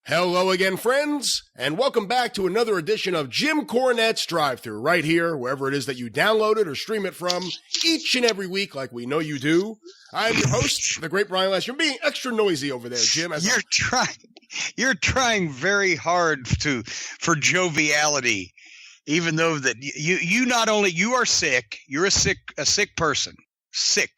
Hello again, friends, and welcome back to another edition of Jim Cornette's Drive-Thru, right here, wherever it is that you download it or stream it from, each and every week, like we know you do. I'm your host, the great Brian Last. You're being extra noisy over there, Jim. You're trying very hard for joviality, even though that you not only you are sick, you're a sick person.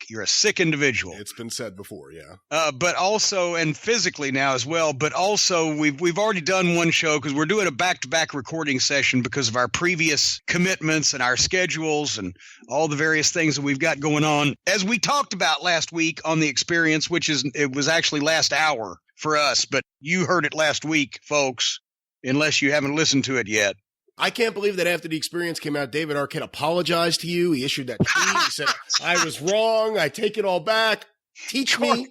You're a sick individual. It's been said before, yeah. But also, and physically now as well, but also we've already done one show because we're doing a back-to-back recording session because of our previous commitments and our schedules and all the various things that we've got going on. As we talked about last week on The Experience, it was actually last hour for us, but you heard it last week, folks, unless you haven't listened to it yet. I can't believe that after The Experience came out, David Arquette apologized to you. He issued that tweet. He said, I was wrong. I take it all back. Teach me.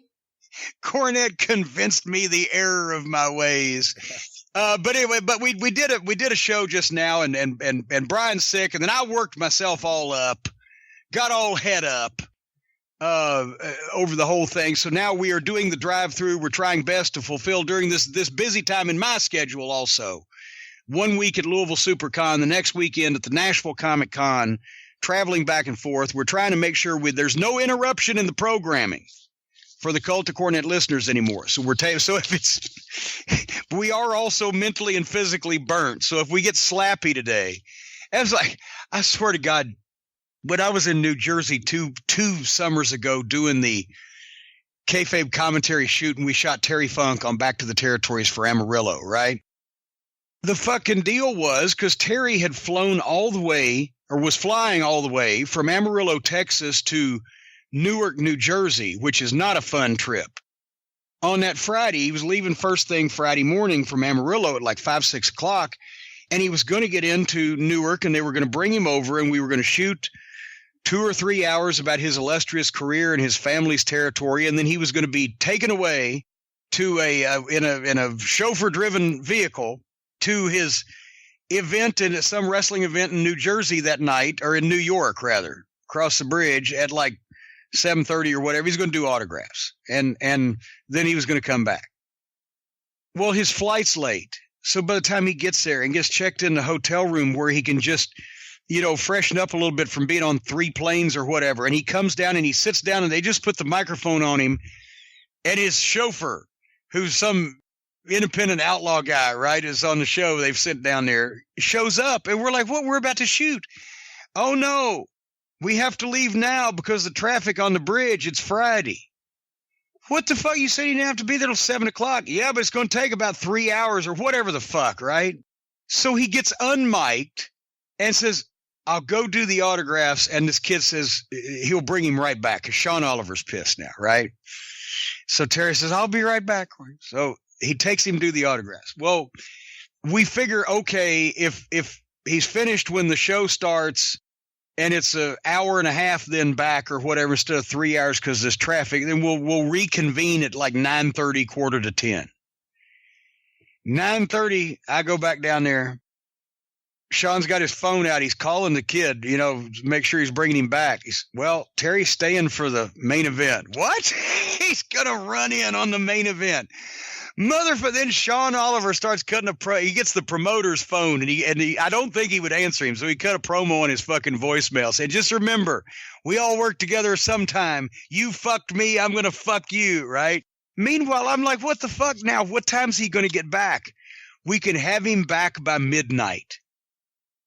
Cornette convinced me the error of my ways. But anyway, we did a show just now and Brian's sick. And then I worked myself all up, got all head up over the whole thing. So now we are doing the drive-through. We're trying best to fulfill during this busy time in my schedule also. 1 week at Louisville SuperCon, the next weekend at the Nashville Comic Con, traveling back and forth. We're trying to make sure there's no interruption in the programming for the Cult of Cornette listeners anymore. So we are also mentally and physically burnt. So if we get slappy today, I swear to God, when I was in New Jersey two summers ago doing the kayfabe commentary shoot, and we shot Terry Funk on Back to the Territories for Amarillo, right? The fucking deal was because Terry had flown all the way, or was flying all the way from Amarillo, Texas to Newark, New Jersey, which is not a fun trip. On that Friday, he was leaving first thing Friday morning from Amarillo at like 5, 6 o'clock, and he was going to get into Newark, and they were going to bring him over, and we were going to shoot 2 or 3 hours about his illustrious career and his family's territory, and then he was going to be taken away to in a chauffeur-driven vehicle to his event in some wrestling event in New Jersey that night, or in New York rather, across the bridge at like 7:30 or whatever. He's going to do autographs, and then he was going to come back. Well, his flight's late, so by the time he gets there and gets checked in the hotel room where he can just, freshen up a little bit from being on 3 planes or whatever, and he comes down and he sits down and they just put the microphone on him, and his chauffeur, who's some independent outlaw guy, right, is on the show they've sent down there, shows up, and we're like, what? We're about to shoot. Oh no, we have to leave now because the traffic on the bridge, it's Friday. What the fuck? You said you didn't have to be there till 7 o'clock. Yeah, but it's going to take about 3 hours or whatever the fuck, right? So he gets unmiked and says, I'll go do the autographs, and this kid says he'll bring him right back because Sean Oliver's pissed now, right? So Terry says, I'll be right back. So he takes him to do the autographs. Well, we figure, okay, if he's finished when the show starts and it's an hour and a half then back or whatever instead of 3 hours because there's traffic, then we'll reconvene at like 9:30, 9:45. 9:30, I go back down there. Sean's got his phone out. He's calling the kid, make sure he's bringing him back. Well, Terry's staying for the main event. What? He's going to run in on the main event. Motherfucker! Then Sean Oliver starts cutting he gets the promoter's phone, and he I don't think he would answer him, so he cut a promo on his fucking voicemail saying, "Just remember, we all work together sometime. You fucked me, I'm gonna fuck you," right? Meanwhile, I'm like, what the fuck now? What time's he gonna get back? We can have him back by midnight.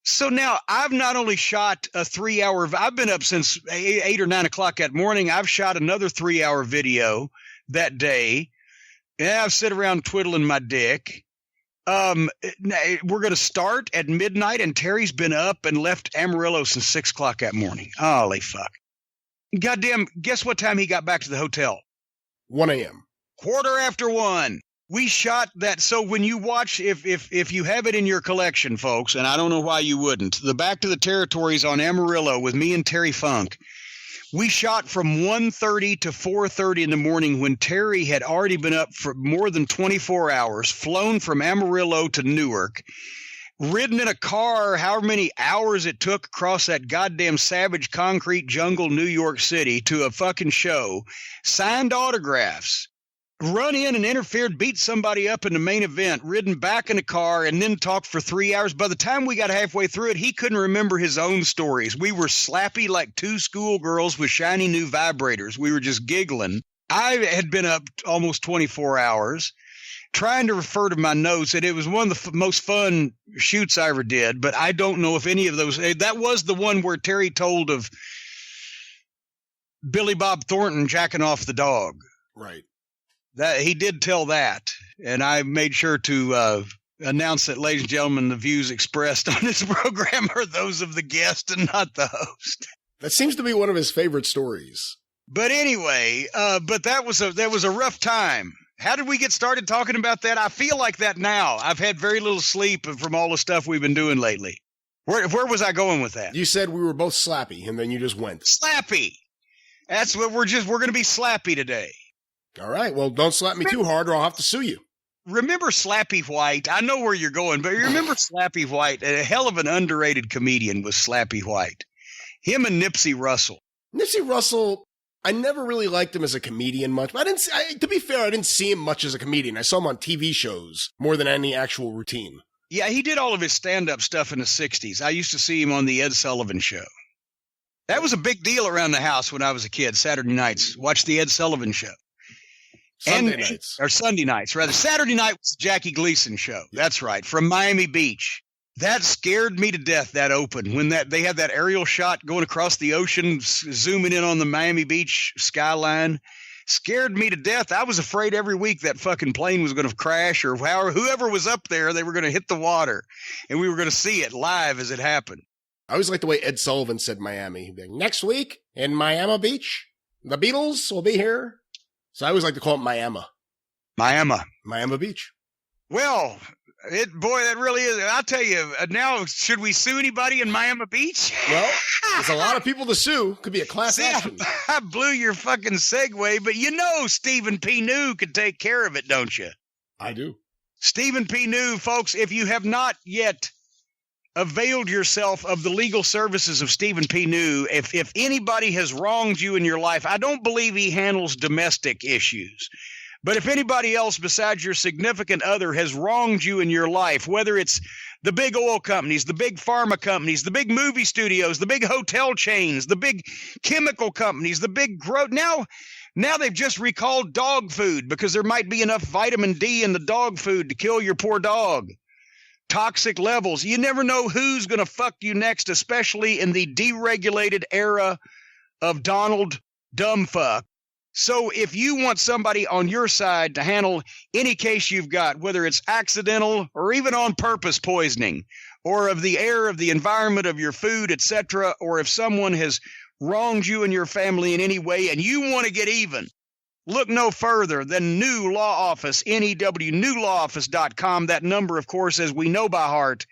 So now I've not only shot a 3-hour. I've been up since 8 or 9 o'clock that morning. I've shot another 3-hour video that day. Yeah, I've sit around twiddling my dick. We're going to start at midnight, and Terry's been up and left Amarillo since 6 o'clock that morning. Holy fuck. Goddamn, guess what time he got back to the hotel? 1 a.m. 1:15. We shot that. So when you watch, if you have it in your collection, folks, and I don't know why you wouldn't, the Back to the Territories on Amarillo with me and Terry Funk, we shot from 1:30 to 4:30 in the morning when Terry had already been up for more than 24 hours, flown from Amarillo to Newark, ridden in a car however many hours it took across that goddamn savage concrete jungle, New York City, to a fucking show, signed autographs, run in and interfered, beat somebody up in the main event, ridden back in the car, and then talked for 3 hours. By the time we got halfway through it, he couldn't remember his own stories. We were slappy like two schoolgirls with shiny new vibrators. We were just giggling. I had been up almost 24 hours trying to refer to my notes, and it was one of the most fun shoots I ever did, but I don't know if any of those – that was the one where Terry told of Billy Bob Thornton jacking off the dog. Right. That he did tell that, and I made sure to announce that, ladies and gentlemen, the views expressed on this program are those of the guest and not the host. That seems to be one of his favorite stories. But anyway, but that was a rough time. How did we get started talking about that? I feel like that now. I've had very little sleep from all the stuff we've been doing lately. Where was I going with that? You said we were both slappy, and then you just went. Slappy. That's what we're going to be slappy today. All right. Well, don't slap me too hard or I'll have to sue you. Remember Slappy White? I know where you're going, but you remember Slappy White? A hell of an underrated comedian was Slappy White. Him and Nipsey Russell. Nipsey Russell, I never really liked him as a comedian much. But to be fair, I didn't see him much as a comedian. I saw him on TV shows more than any actual routine. Yeah, he did all of his stand-up stuff in the 60s. I used to see him on the Ed Sullivan Show. That was a big deal around the house when I was a kid, Saturday nights. Watch the Ed Sullivan Show. Sunday nights, rather. Saturday night was the Jackie Gleason Show. Yeah. That's right, from Miami Beach. That scared me to death, that open, when they had that aerial shot going across the ocean, zooming in on the Miami Beach skyline. Scared me to death. I was afraid every week that fucking plane was going to crash, or whoever was up there, they were going to hit the water, and we were going to see it live as it happened. I always like the way Ed Sullivan said Miami. He'd be like, next week in Miami Beach, the Beatles will be here. So I always like to call it Miami. Miami Beach. Well, that really is. I'll tell you, now, should we sue anybody in Miami Beach? Well, there's a lot of people to sue. Could be a class action. I blew your fucking segue, but you know Stephen P. New could take care of it, don't you? I do. Stephen P. New, folks, if you have not yet availed yourself of the legal services of Stephen P. New, if anybody has wronged you in your life, I don't believe he handles domestic issues. But if anybody else besides your significant other has wronged you in your life, whether it's the big oil companies, the big pharma companies, the big movie studios, the big hotel chains, the big chemical companies, the big now they've just recalled dog food because there might be enough vitamin D in the dog food to kill your poor dog. Toxic levels. You never know who's going to fuck you next, especially in the deregulated era of Donald Dumbfuck. So if you want somebody on your side to handle any case you've got, whether it's accidental or even on purpose poisoning, or of the air, of the environment, of your food, etc., or if someone has wronged you and your family in any way and you want to get even, look no further than New Law Office, N-E-W, newlawoffice.com. That number, of course, as we know by heart,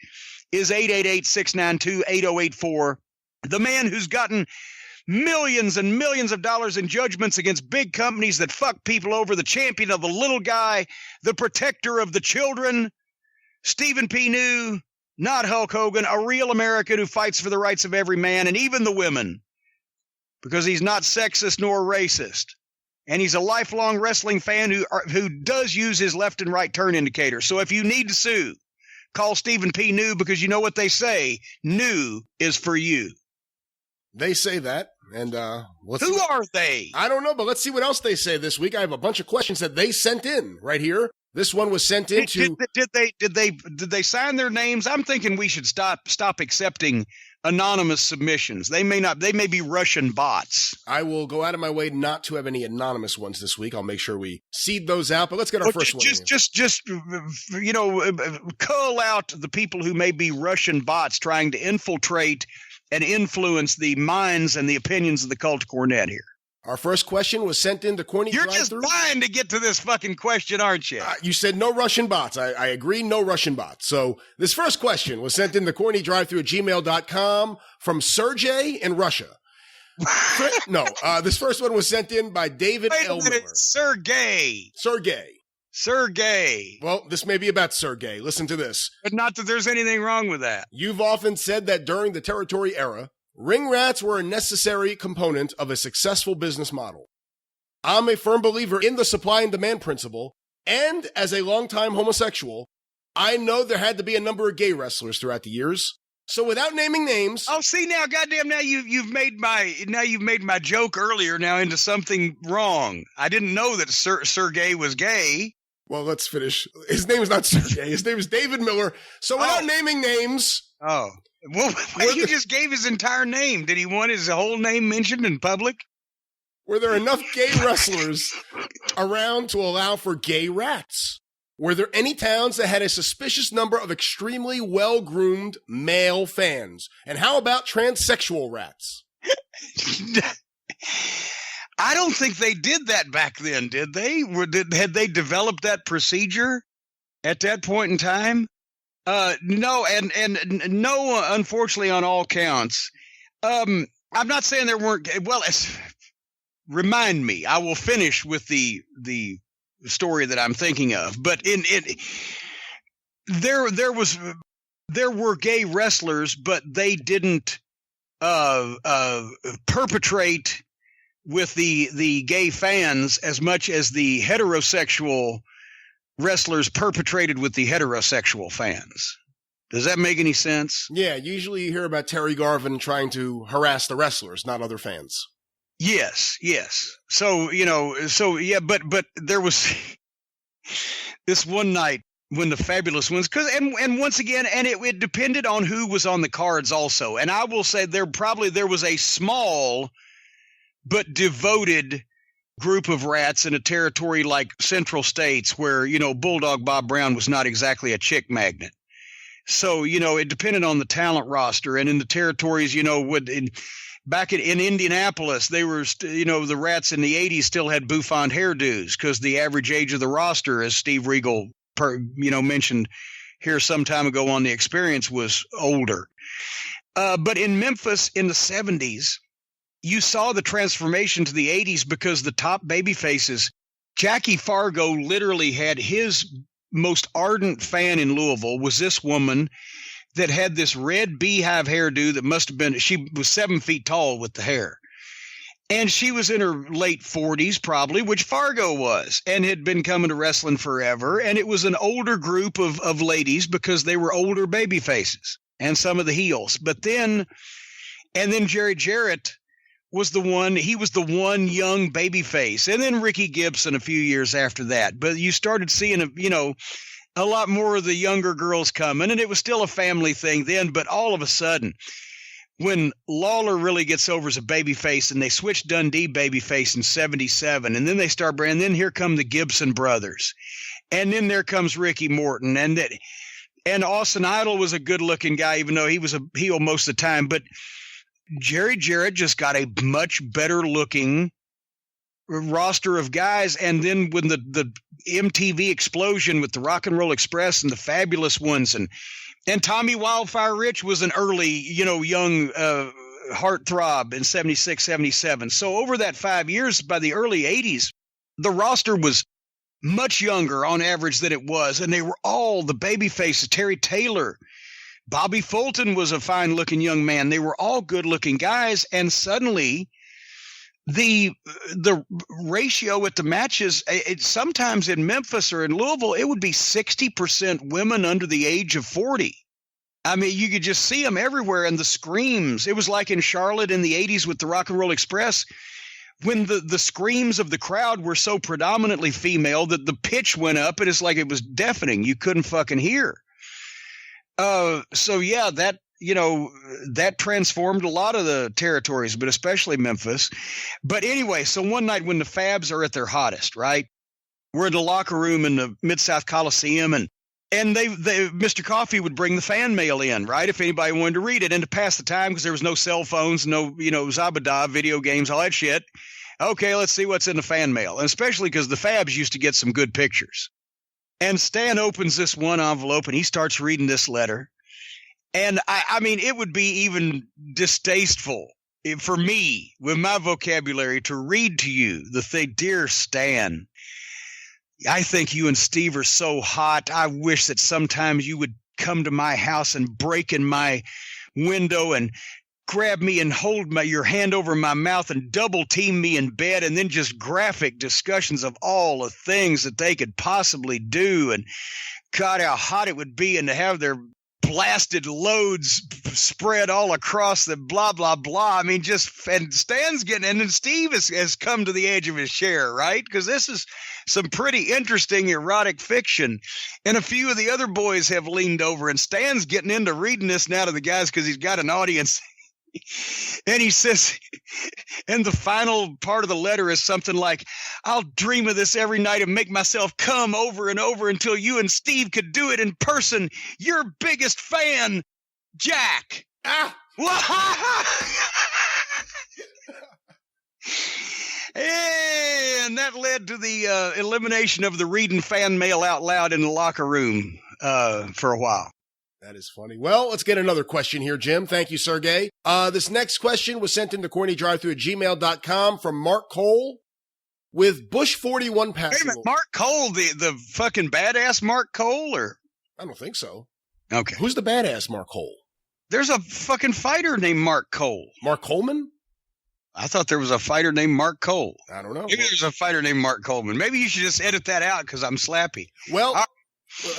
is 888-692-8084. The man who's gotten millions and millions of dollars in judgments against big companies that fuck people over, the champion of the little guy, the protector of the children, Stephen P. New, not Hulk Hogan, a real American who fights for the rights of every man and even the women, because he's not sexist nor racist. And he's a lifelong wrestling fan who does use his left and right turn indicator. So if you need to sue, call Stephen P. New, because you know what they say, new is for you. They say that. And who are they? I don't know, but let's see what else they say this week. I have a bunch of questions that they sent in right here. This one was sent in to. Did they sign their names? I'm thinking we should stop accepting anonymous submissions. They may be Russian bots. I will go out of my way not to have any anonymous ones this week. I'll make sure we seed those out. But let's get our first one. Just cull out the people who may be Russian bots trying to infiltrate and influence the minds and the opinions of the cult of Cornette here. Our first question was sent in to CornyDriveThru. You're just dying to get to this fucking question, aren't you? You said no Russian bots. I agree, no Russian bots. So this first question was sent in to CornyDriveThru at gmail.com from Sergey in Russia. This first one was sent in by David Elmore. Sergey. Well, this may be about Sergey. Listen to this. But not that there's anything wrong with that. You've often said that during the territory era, ring rats were a necessary component of a successful business model. I'm a firm believer in the supply and demand principle, and as a longtime homosexual, I know there had to be a number of gay wrestlers throughout the years. So without naming names, Oh, see now, goddamn! Now you've made my joke earlier now into something wrong. I didn't know that Sergey was gay. well, let's finish. His name is not Sergey. His name is David Miller. So without naming names, Oh, well, he just gave his entire name. Did he want his whole name mentioned in public? were there enough gay wrestlers around to allow for gay rats? Were there any towns that had a suspicious number of extremely well-groomed male fans? And how about transsexual rats? I don't think they did that back then, did they? Had they developed that procedure at that point in time? No, and no, unfortunately, on all counts. I'm not saying there weren't. Well, remind me. I will finish with the story that I'm thinking of. But there were gay wrestlers, but they didn't perpetrate with the gay fans as much as the heterosexual wrestlers perpetrated with the heterosexual fans. Does that make any sense? Yeah, usually you hear about Terry Garvin trying to harass the wrestlers, not other fans. Yes. So, but there was this one night when the Fabulous Ones, and once again, and it depended on who was on the cards also. And I will say there was a small but devoted group of rats in a territory like Central States where, Bulldog Bob Brown was not exactly a chick magnet. So, it depended on the talent roster. And in the territories, back in Indianapolis, they were, the rats in the 80s still had bouffant hairdos because the average age of the roster, as Steve Regal, mentioned here some time ago on The Experience, was older. But in Memphis in the 70s, you saw the transformation to the 80s because the top baby faces, Jackie Fargo literally had his most ardent fan in Louisville was this woman that had this red beehive hairdo that must have been, she was 7 feet tall with the hair. And she was in her late 40s probably, which Fargo was, and had been coming to wrestling forever. And it was an older group of ladies because they were older baby faces and some of the heels. But then Jerry Jarrett was the one, he was the one young baby face. And then Ricky Gibson a few years after that. But you started seeing, a lot more of the younger girls coming, and it was still a family thing then. But all of a sudden, when Lawler really gets over as a babyface, and they switch Dundee babyface in 77, and then they start, and then here come the Gibson brothers, and then there comes Ricky Morton, and Austin Idol was a good-looking guy, even though he was a heel most of the time. But Jerry Jarrett just got a much better-looking roster of guys. And then when the MTV explosion with the Rock and Roll Express and the Fabulous Ones, and Tommy Wildfire Rich was an early, young heartthrob in 76, 77. So over that 5 years, by the early 80s, the roster was much younger on average than it was. And they were all the baby faces. Terry Taylor, Bobby Fulton was a fine looking young man. They were all good looking guys. And suddenly the ratio at the matches, sometimes in Memphis or in Louisville, it would be 60% women under the age of 40. I mean, you could just see them everywhere, and the screams. It was like in Charlotte in the 80s with the Rock and Roll Express, when the screams of the crowd were so predominantly female that the pitch went up, and it's like it was deafening. You couldn't fucking hear. So yeah, that transformed a lot of the territories, but especially Memphis. But anyway, so one night when the Fabs are at their hottest, right? We're in the locker room in the Mid-South Coliseum, and they Mr. Coffee would bring the fan mail in, right? If anybody wanted to read it, and to pass the time, because there was no cell phones, no, Zabada, video games, all that shit. Okay, let's see what's in the fan mail. And especially because the Fabs used to get some good pictures. And Stan opens this one envelope and he starts reading this letter. And I mean, it would be even distasteful for me with my vocabulary to read to you the thing, "Dear Stan, I think you and Steve are so hot. I wish that sometimes you would come to my house and break in my window and grab me and hold your hand over my mouth and double team me in bed, and then just graphic discussions of all the things that they could possibly do, and God, how hot it would be, and to have their blasted loads spread all across the blah, blah, blah. I mean, and Stan's and then Steve has come to the edge of his chair, right? Because this is some pretty interesting erotic fiction. And a few of the other boys have leaned over, and Stan's getting into reading this now to the guys because he's got an audience. And he says, and the final part of the letter is something like, I'll dream of this every night and make myself come over and over until you and Steve could do it in person. Your biggest fan, Jack. Ah. And that led to the elimination of the reading fan mail out loud in the locker room for a while. That is funny. Well, let's get another question here, Jim. Thank you, Sergey. This next question was sent into CornyDriveThru@gmail.com from Mark Cole. With Bush 41 passing. Wait, Mark Cole, the fucking badass Mark Cole, or? I don't think so. Okay. Who's the badass Mark Cole? There's a fucking fighter named Mark Cole. Mark Coleman? I thought there was a fighter named Mark Cole. I don't know. Maybe there's a fighter named Mark Coleman. Maybe you should just edit that out because I'm slappy. Well,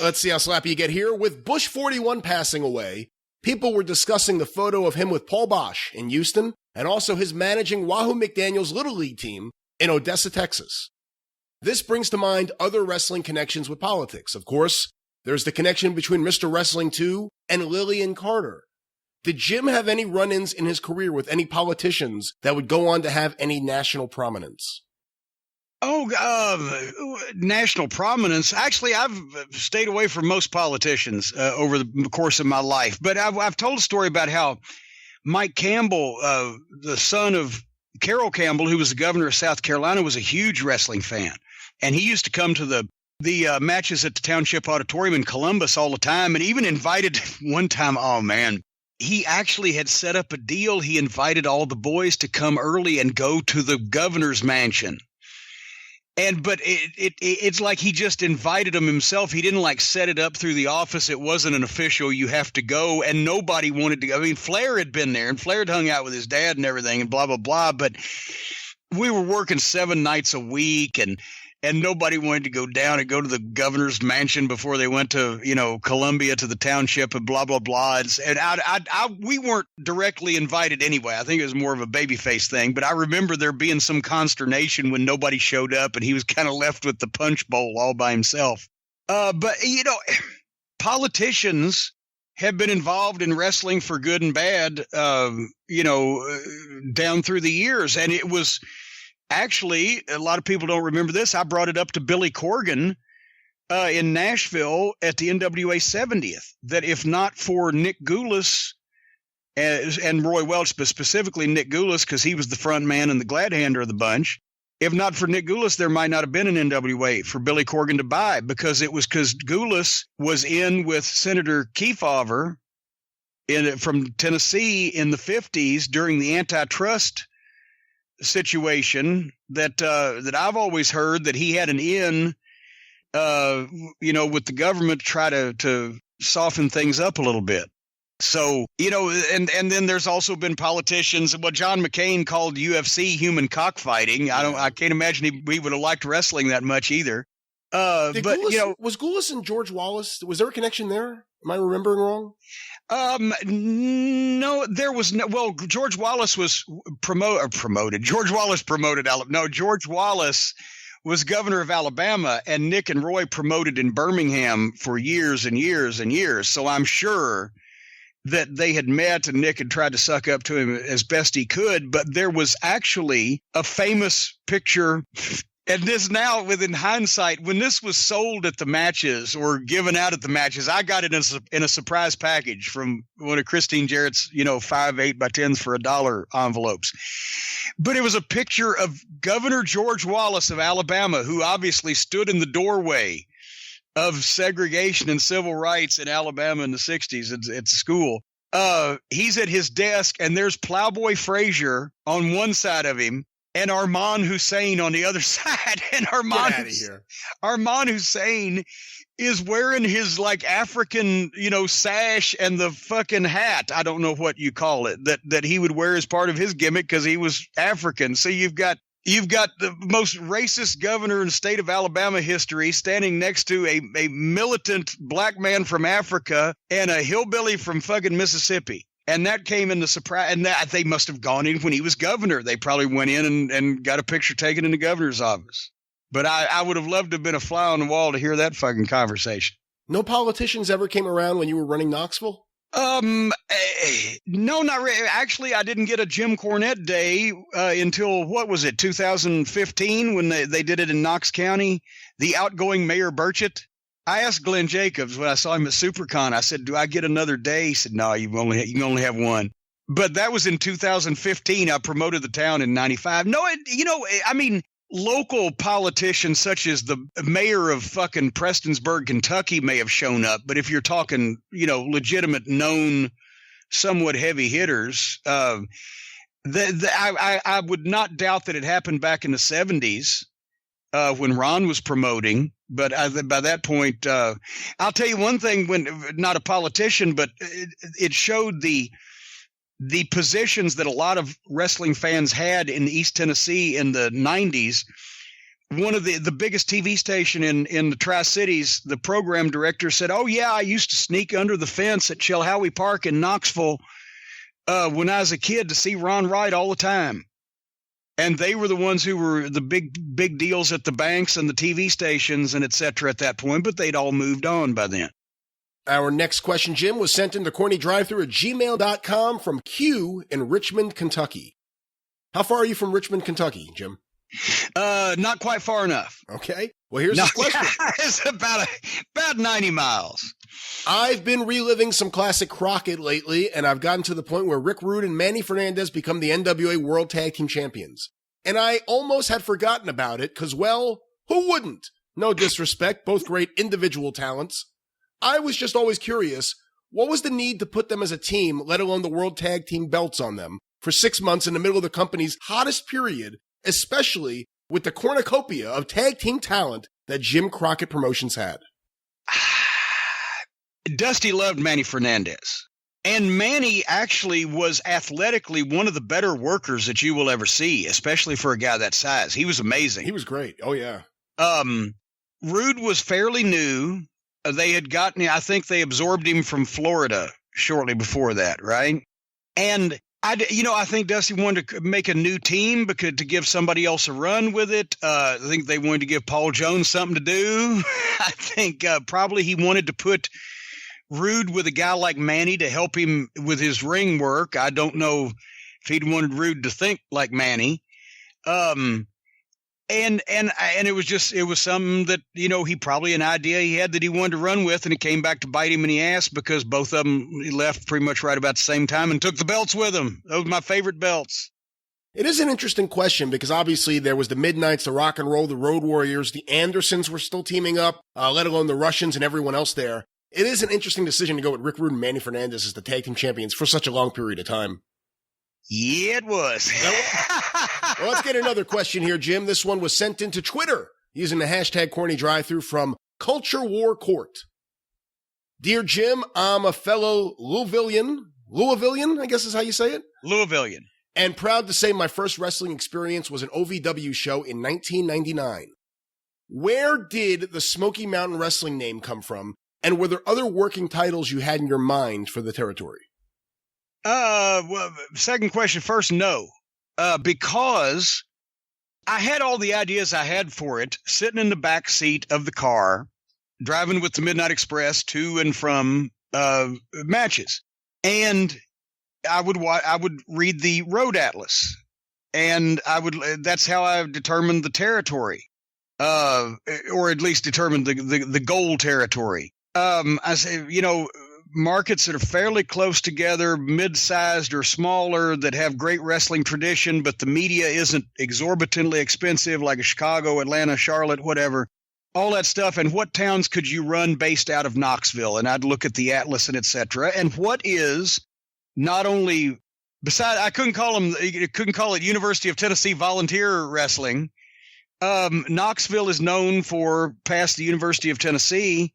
let's see how slappy you get here. With Bush 41 passing away, people were discussing the photo of him with Paul Bosch in Houston and also his managing Wahoo McDaniel's Little League team in Odessa, Texas. This brings to mind other wrestling connections with politics. Of course, there's the connection between Mr. Wrestling 2 and Lillian Carter. Did Jim have any run-ins in his career with any politicians that would go on to have any national prominence? National prominence. Actually, I've stayed away from most politicians over the course of my life. But I've told a story about how Mike Campbell, the son of Carroll Campbell, who was the governor of South Carolina, was a huge wrestling fan. And he used to come to the matches at the Township Auditorium in Columbus all the time, and even invited one time, oh, man, he actually had set up a deal. He invited all the boys to come early and go to the governor's mansion. But it's like he just invited them himself. He didn't like set it up through the office. It wasn't an official, you have to go, and nobody wanted to go. I mean, Flair had been there, and Flair had hung out with his dad and everything and blah, blah, blah. But we were working 7 nights a week, and nobody wanted to go down and go to the governor's mansion before they went to, Columbia to the township and blah, blah, blah. And we weren't directly invited anyway. I think it was more of a babyface thing. But I remember there being some consternation when nobody showed up and he was kind of left with the punch bowl all by himself. But politicians have been involved in wrestling for good and bad, down through the years. And it was – actually, a lot of people don't remember this. I brought it up to Billy Corgan in Nashville at the NWA 70th, that if not for Nick Goulas and Roy Welch, but specifically Nick Goulas, because he was the front man and the glad-hander of the bunch, if not for Nick Goulas, there might not have been an NWA for Billy Corgan to buy, because Goulas was in with Senator Kefauver from Tennessee in the 50s during the antitrust situation that I've always heard that he had an in, with the government to try to soften things up a little bit. So, and then there's also been politicians, what John McCain called UFC human cockfighting. I can't imagine he would have liked wrestling that much either. Was Goulas and George Wallace, was there a connection there? Am I remembering wrong? No, there was no. Well, George Wallace was promoted. George Wallace promoted. No, George Wallace was governor of Alabama, and Nick and Roy promoted in Birmingham for years and years and years. So I'm sure that they had met, and Nick had tried to suck up to him as best he could. But there was actually a famous picture. And this now, within hindsight, when this was sold at the matches or given out at the matches, I got it in a surprise package from one of Christine Jarrett's, 5 8x10s for $1 envelopes. But it was a picture of Governor George Wallace of Alabama, who obviously stood in the doorway of segregation and civil rights in Alabama in the 60s at school. He's at his desk, and there's Plowboy Frazier on one side of him, and Armand Hussein on the other side. And Armand Hussein is wearing his like African, sash and the fucking hat. I don't know what you call it that he would wear as part of his gimmick because he was African. So you've got the most racist governor in the state of Alabama history standing next to a militant black man from Africa and a hillbilly from fucking Mississippi. And that came in the surprise. And that they must have gone in when he was governor. They probably went in and got a picture taken in the governor's office. But I would have loved to have been a fly on the wall to hear that fucking conversation. No politicians ever came around when you were running Knoxville? No, not really. Actually, I didn't get a Jim Cornette day until, 2015 when they did it in Knox County. The outgoing Mayor Burchett. I asked Glenn Jacobs when I saw him at SuperCon, I said, do I get another day? He said, no, you can only have one. But that was in 2015. I promoted the town in 95. No, local politicians such as the mayor of fucking Prestonsburg, Kentucky may have shown up. But if you're talking, legitimate, known, somewhat heavy hitters, I would not doubt that it happened back in the 70s when Ron was promoting. But by that point, I'll tell you one thing, when not a politician, but it showed the positions that a lot of wrestling fans had in East Tennessee in the 90s. One of the biggest TV station in the Tri-Cities, the program director said, oh, yeah, I used to sneak under the fence at Chilhowie Park in Knoxville when I was a kid to see Ron Wright all the time. And they were the ones who were the big deals at the banks and the TV stations and et cetera at that point, but they'd all moved on by then. Our next question, Jim, was sent into CornyDriveThru at gmail.com from Q in Richmond, Kentucky. How far are you from Richmond, Kentucky, Jim? Not quite far enough. Okay. Well, here's the question. It's about 90 miles. I've been reliving some classic Crockett lately, and I've gotten to the point where Rick Rude and Manny Fernandez become the NWA World Tag Team Champions. And I almost had forgotten about it because, well, who wouldn't? No disrespect, both great individual talents. I was just always curious, what was the need to put them as a team, let alone the World Tag Team belts on them, for 6 months in the middle of the company's hottest period, especially with the cornucopia of tag team talent that Jim Crockett Promotions had? Dusty loved Manny Fernandez. And Manny actually was athletically one of the better workers that you will ever see, especially for a guy that size. He was amazing. He was great. Oh, yeah. Rude was fairly new. They had gotten, I think they absorbed him from Florida shortly before that, right? And I think Dusty wanted to make a new team to give somebody else a run with it. I think they wanted to give Paul Jones something to do. I think probably he wanted to put Rude with a guy like Manny to help him with his ring work. I don't know if he'd wanted Rude to think like Manny. And it was something that, he probably an idea he had that he wanted to run with, and it came back to bite him in the ass because both of them left pretty much right about the same time and took the belts with them. Those were my favorite belts. It is an interesting question because obviously there was the Midnights, the Rock and Roll, the Road Warriors, the Andersons were still teaming up, let alone the Russians and everyone else there. It is an interesting decision to go with Rick Rude and Manny Fernandez as the tag team champions for such a long period of time. Yeah, it was. Well, let's get another question here, Jim. This one was sent into Twitter using the hashtag CornyDriveThru from Culture War Court. Dear Jim, I'm a fellow Louisvillian, I guess is how you say it? Louisvillian. And proud to say my first wrestling experience was an OVW show in 1999. Where did the Smoky Mountain Wrestling name come from? And were there other working titles you had in your mind for the territory? Well, second question first, no. Because I had all the ideas I had for it sitting in the back seat of the car, driving with the Midnight Express to and from matches. And I would read the road atlas, and that's how I determined the territory, or at least determined the goal territory. I say, markets that are fairly close together, mid-sized or smaller, that have great wrestling tradition, but the media isn't exorbitantly expensive, like a Chicago, Atlanta, Charlotte, whatever, all that stuff. And what towns could you run based out of Knoxville? And I'd look at the atlas and et cetera. And what is not only I couldn't call it University of Tennessee Volunteer Wrestling. Knoxville is known for, past the University of Tennessee,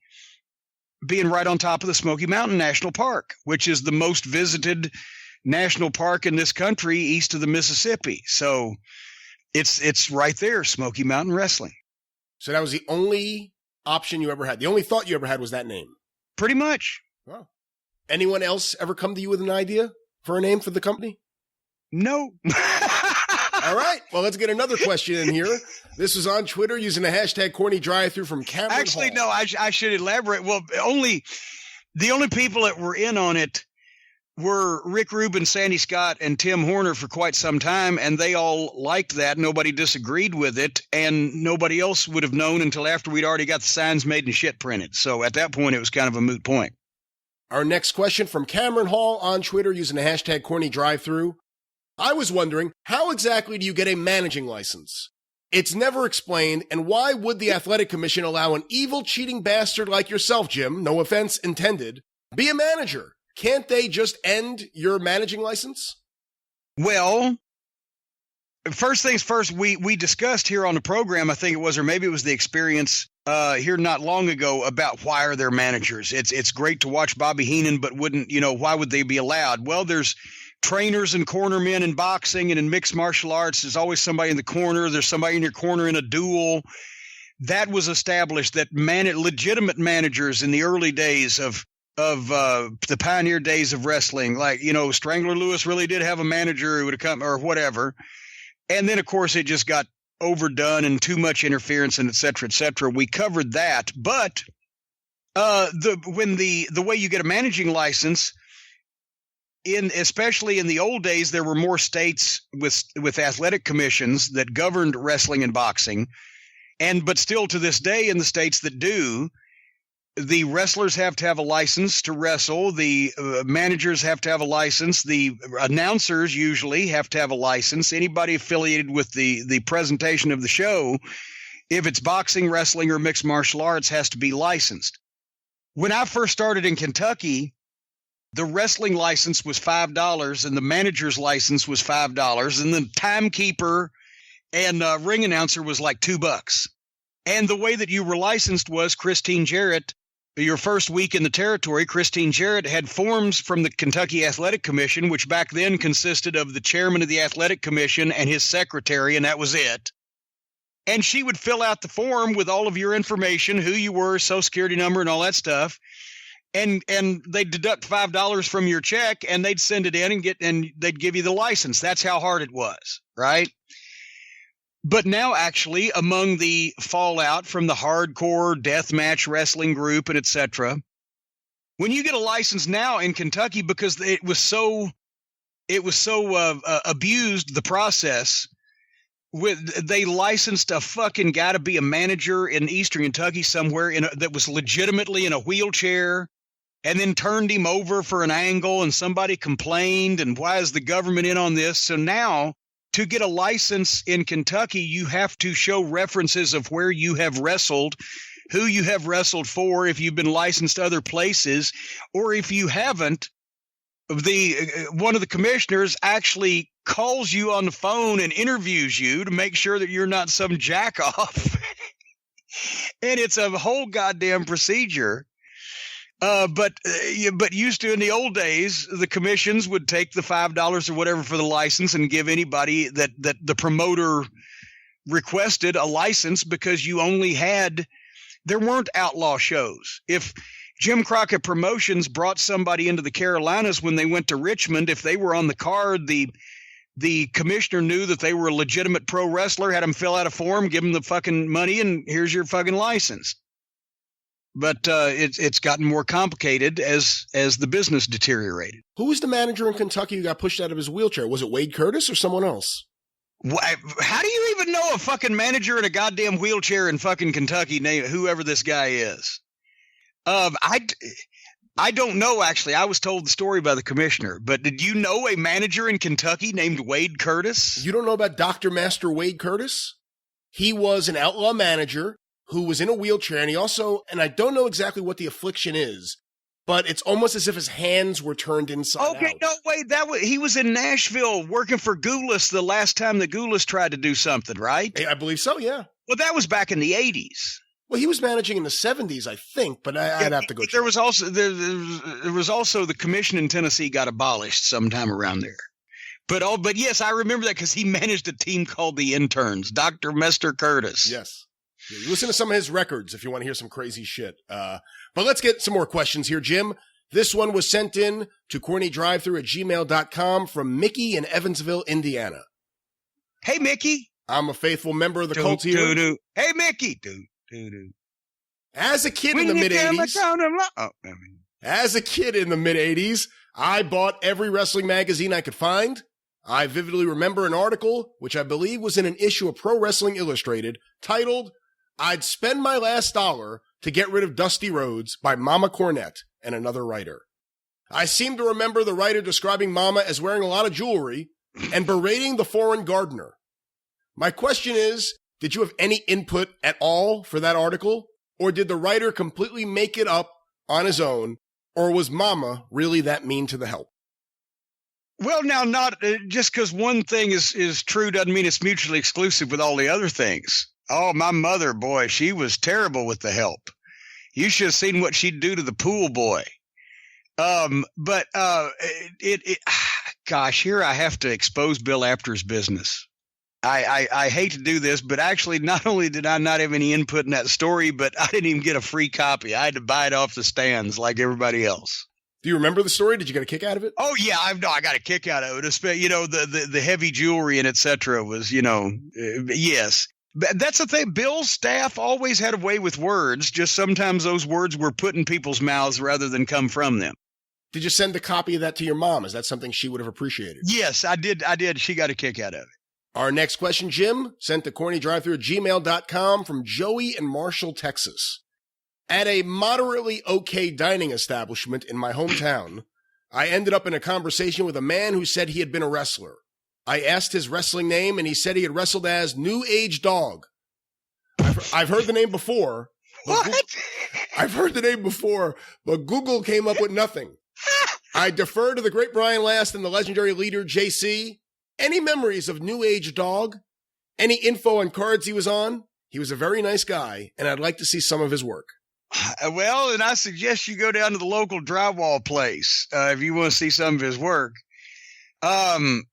being right on top of the Smoky Mountain National Park, which is the most visited national park in this country east of the Mississippi. So it's right there, Smoky Mountain Wrestling. So that was the only option you ever had. The only thought you ever had was that name. Pretty much. Wow. Anyone else ever come to you with an idea for a name for the company? No. All right. Well, let's get another question in here. This was on Twitter using the hashtag CornyDriveThru from Cameron Actually, Hall. no, I should elaborate. Well, the only people that were in on it were Rick Rubin, Sandy Scott, and Tim Horner for quite some time, and they all liked that. Nobody disagreed with it, and nobody else would have known until after we'd already got the signs made and shit printed. So at that point, it was kind of a moot point. Our next question from Cameron Hall on Twitter using the hashtag CornyDriveThru. I was wondering, how exactly do you get a managing license? It's never explained, and why would the Athletic Commission allow an evil, cheating bastard like yourself, Jim, no offense intended, be a manager? Can't they just end your managing license? Well, first things first, we discussed here on the program, I think it was, or maybe it was the experience here not long ago, about why are there managers? It's great to watch Bobby Heenan, but why would they be allowed? Well, there's trainers and cornermen in boxing and in mixed martial arts. There's always somebody in the corner. There's somebody in your corner in a duel. That was established that legitimate managers in the early days of the pioneer days of wrestling, like, Strangler Lewis really did have a manager who would have come or whatever. And then, of course, it just got overdone and too much interference and et cetera, et cetera. We covered that. But the way you get a managing license, especially in the old days, there were more states with athletic commissions that governed wrestling and boxing. But still to this day, in the states that do, the wrestlers have to have a license to wrestle. The managers have to have a license. The announcers usually have to have a license. Anybody affiliated with the presentation of the show, if it's boxing, wrestling, or mixed martial arts, has to be licensed. When I first started in Kentucky, the wrestling license was $5 and the manager's license was $5, and the timekeeper and ring announcer was like $2. And the way that you were licensed was Christine Jarrett. Your first week in the territory, Christine Jarrett had forms from the Kentucky Athletic Commission, which back then consisted of the chairman of the Athletic Commission and his secretary, and that was it. And she would fill out the form with all of your information, who you were, social security number, and all that stuff. And they'd deduct $5 from your check, and they'd send it in and they'd give you the license. That's how hard it was, right? But now, actually, among the fallout from the hardcore deathmatch wrestling group and et cetera, when you get a license now in Kentucky, because it was so abused, the process, they licensed a fucking guy to be a manager in Eastern Kentucky somewhere that was legitimately in a wheelchair, and then turned him over for an angle, and somebody complained, and why is the government in on this? So now, to get a license in Kentucky, you have to show references of where you have wrestled, who you have wrestled for, if you've been licensed other places, or if you haven't, one of the commissioners actually calls you on the phone and interviews you to make sure that you're not some jack-off. And it's a whole goddamn procedure. But used to in the old days, the commissions would take the $5 or whatever for the license and give anybody that the promoter requested a license, because you only there weren't outlaw shows. If Jim Crockett Promotions brought somebody into the Carolinas when they went to Richmond, if they were on the card, the commissioner knew that they were a legitimate pro wrestler, had them fill out a form, give them the fucking money, and here's your fucking license. But it's gotten more complicated as the business deteriorated. Who was the manager in Kentucky who got pushed out of his wheelchair? Was it Wade Curtis or someone else? How do you even know a fucking manager in a goddamn wheelchair in fucking Kentucky, whoever this guy is? I don't know, actually. I was told the story by the commissioner. But did you know a manager in Kentucky named Wade Curtis? You don't know about Dr. Master Wade Curtis? He was an outlaw manager who was in a wheelchair, and he also, and I don't know exactly what the affliction is, but it's almost as if his hands were turned inside out. Okay, no, wait, he was in Nashville working for Goulas the last time that Goulas tried to do something, right? I believe so, yeah. Well, that was back in the 80s. Well, he was managing in the 70s, I think, but I'd have to go check. There was also the commission in Tennessee got abolished sometime around there. But yes, I remember that because he managed a team called the Interns, Dr. Mester Curtis. Yes. Yeah, you listen to some of his records if you want to hear some crazy shit. But let's get some more questions here, Jim. This one was sent in to CornyDriveThru@gmail.com from Mickey in Evansville, Indiana. Hey, Mickey. I'm a faithful member of the cult here. Hey, Mickey. As a kid in the mid-'80s, I bought every wrestling magazine I could find. I vividly remember an article, which I believe was in an issue of Pro Wrestling Illustrated, titled, "I'd Spend My Last Dollar to Get Rid of Dusty Rhodes" by Mama Cornette and another writer. I seem to remember the writer describing Mama as wearing a lot of jewelry and berating the foreign gardener. My question is, did you have any input at all for that article? Or did the writer completely make it up on his own? Or was Mama really that mean to the help? Well, now, not just because one thing is true doesn't mean it's mutually exclusive with all the other things. Oh, my mother, boy, she was terrible with the help. You should have seen what she'd do to the pool boy. Gosh, here I have to expose Bill Apter's business. I hate to do this, but actually, not only did I not have any input in that story, but I didn't even get a free copy. I had to buy it off the stands like everybody else. Do you remember the story? Did you get a kick out of it? Oh yeah, I got a kick out of it. You know, the heavy jewelry and etc. was, yes. But that's the thing. Bill's staff always had a way with words. Just sometimes those words were put in people's mouths rather than come from them. Did you send a copy of that to your mom? Is that something she would have appreciated? Yes, I did. She got a kick out of it. Our next question, Jim, sent to CornyDriveThru@gmail.com from Joey in Marshall, Texas. At a moderately okay dining establishment in my hometown, I ended up in a conversation with a man who said he had been a wrestler. I asked his wrestling name, and he said he had wrestled as New Age Dog. I've heard the name before. What? I've heard the name before, but Google came up with nothing. I defer to the great Brian Last and the legendary leader, JC. Any memories of New Age Dog? Any info on cards he was on? He was a very nice guy, and I'd like to see some of his work. Well, and I suggest you go down to the local drywall place if you want to see some of his work. Do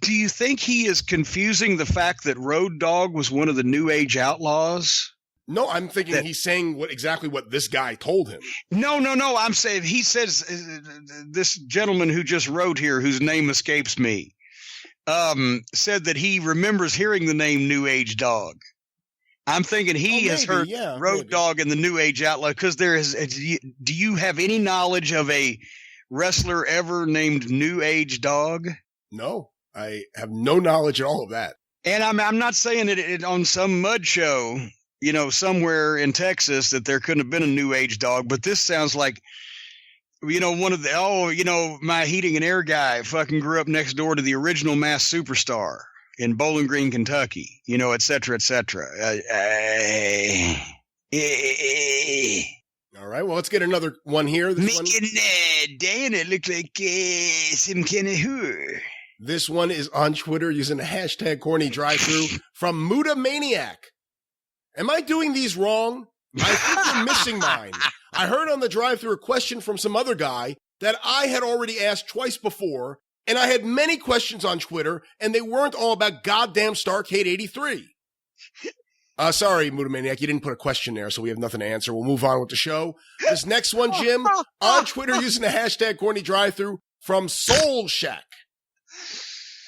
you think he is confusing the fact that Road Dogg was one of the New Age outlaws? No, I'm thinking he's saying exactly what this guy told him. No. I'm saying he says this gentleman who just wrote here, whose name escapes me, said that he remembers hearing the name New Age Dog. I'm thinking he has heard Road Dogg and the New Age Outlaw because there is. Do you have any knowledge of a wrestler ever named New Age Dog? No, I have no knowledge at all of that. And I'm not saying it on some mud show, somewhere in Texas that there couldn't have been a New Age Dog, but this sounds like, one of the, my heating and air guy fucking grew up next door to the original Masked Superstar in Bowling Green, Kentucky, et cetera, et cetera. All right, well, let's get another one here. Dan, it looked like some kind of whore. This one is on Twitter using the hashtag CornyDriveThru from Muda Maniac. Am I doing these wrong? I think you're missing mine. I heard on the drive-thru a question from some other guy that I had already asked twice before, and I had many questions on Twitter, and they weren't all about goddamn Starrcade 83. Sorry, Muda Maniac, you didn't put a question there, so we have nothing to answer. We'll move on with the show. This next one, Jim, on Twitter using the hashtag CornyDriveThru from Soul Shack.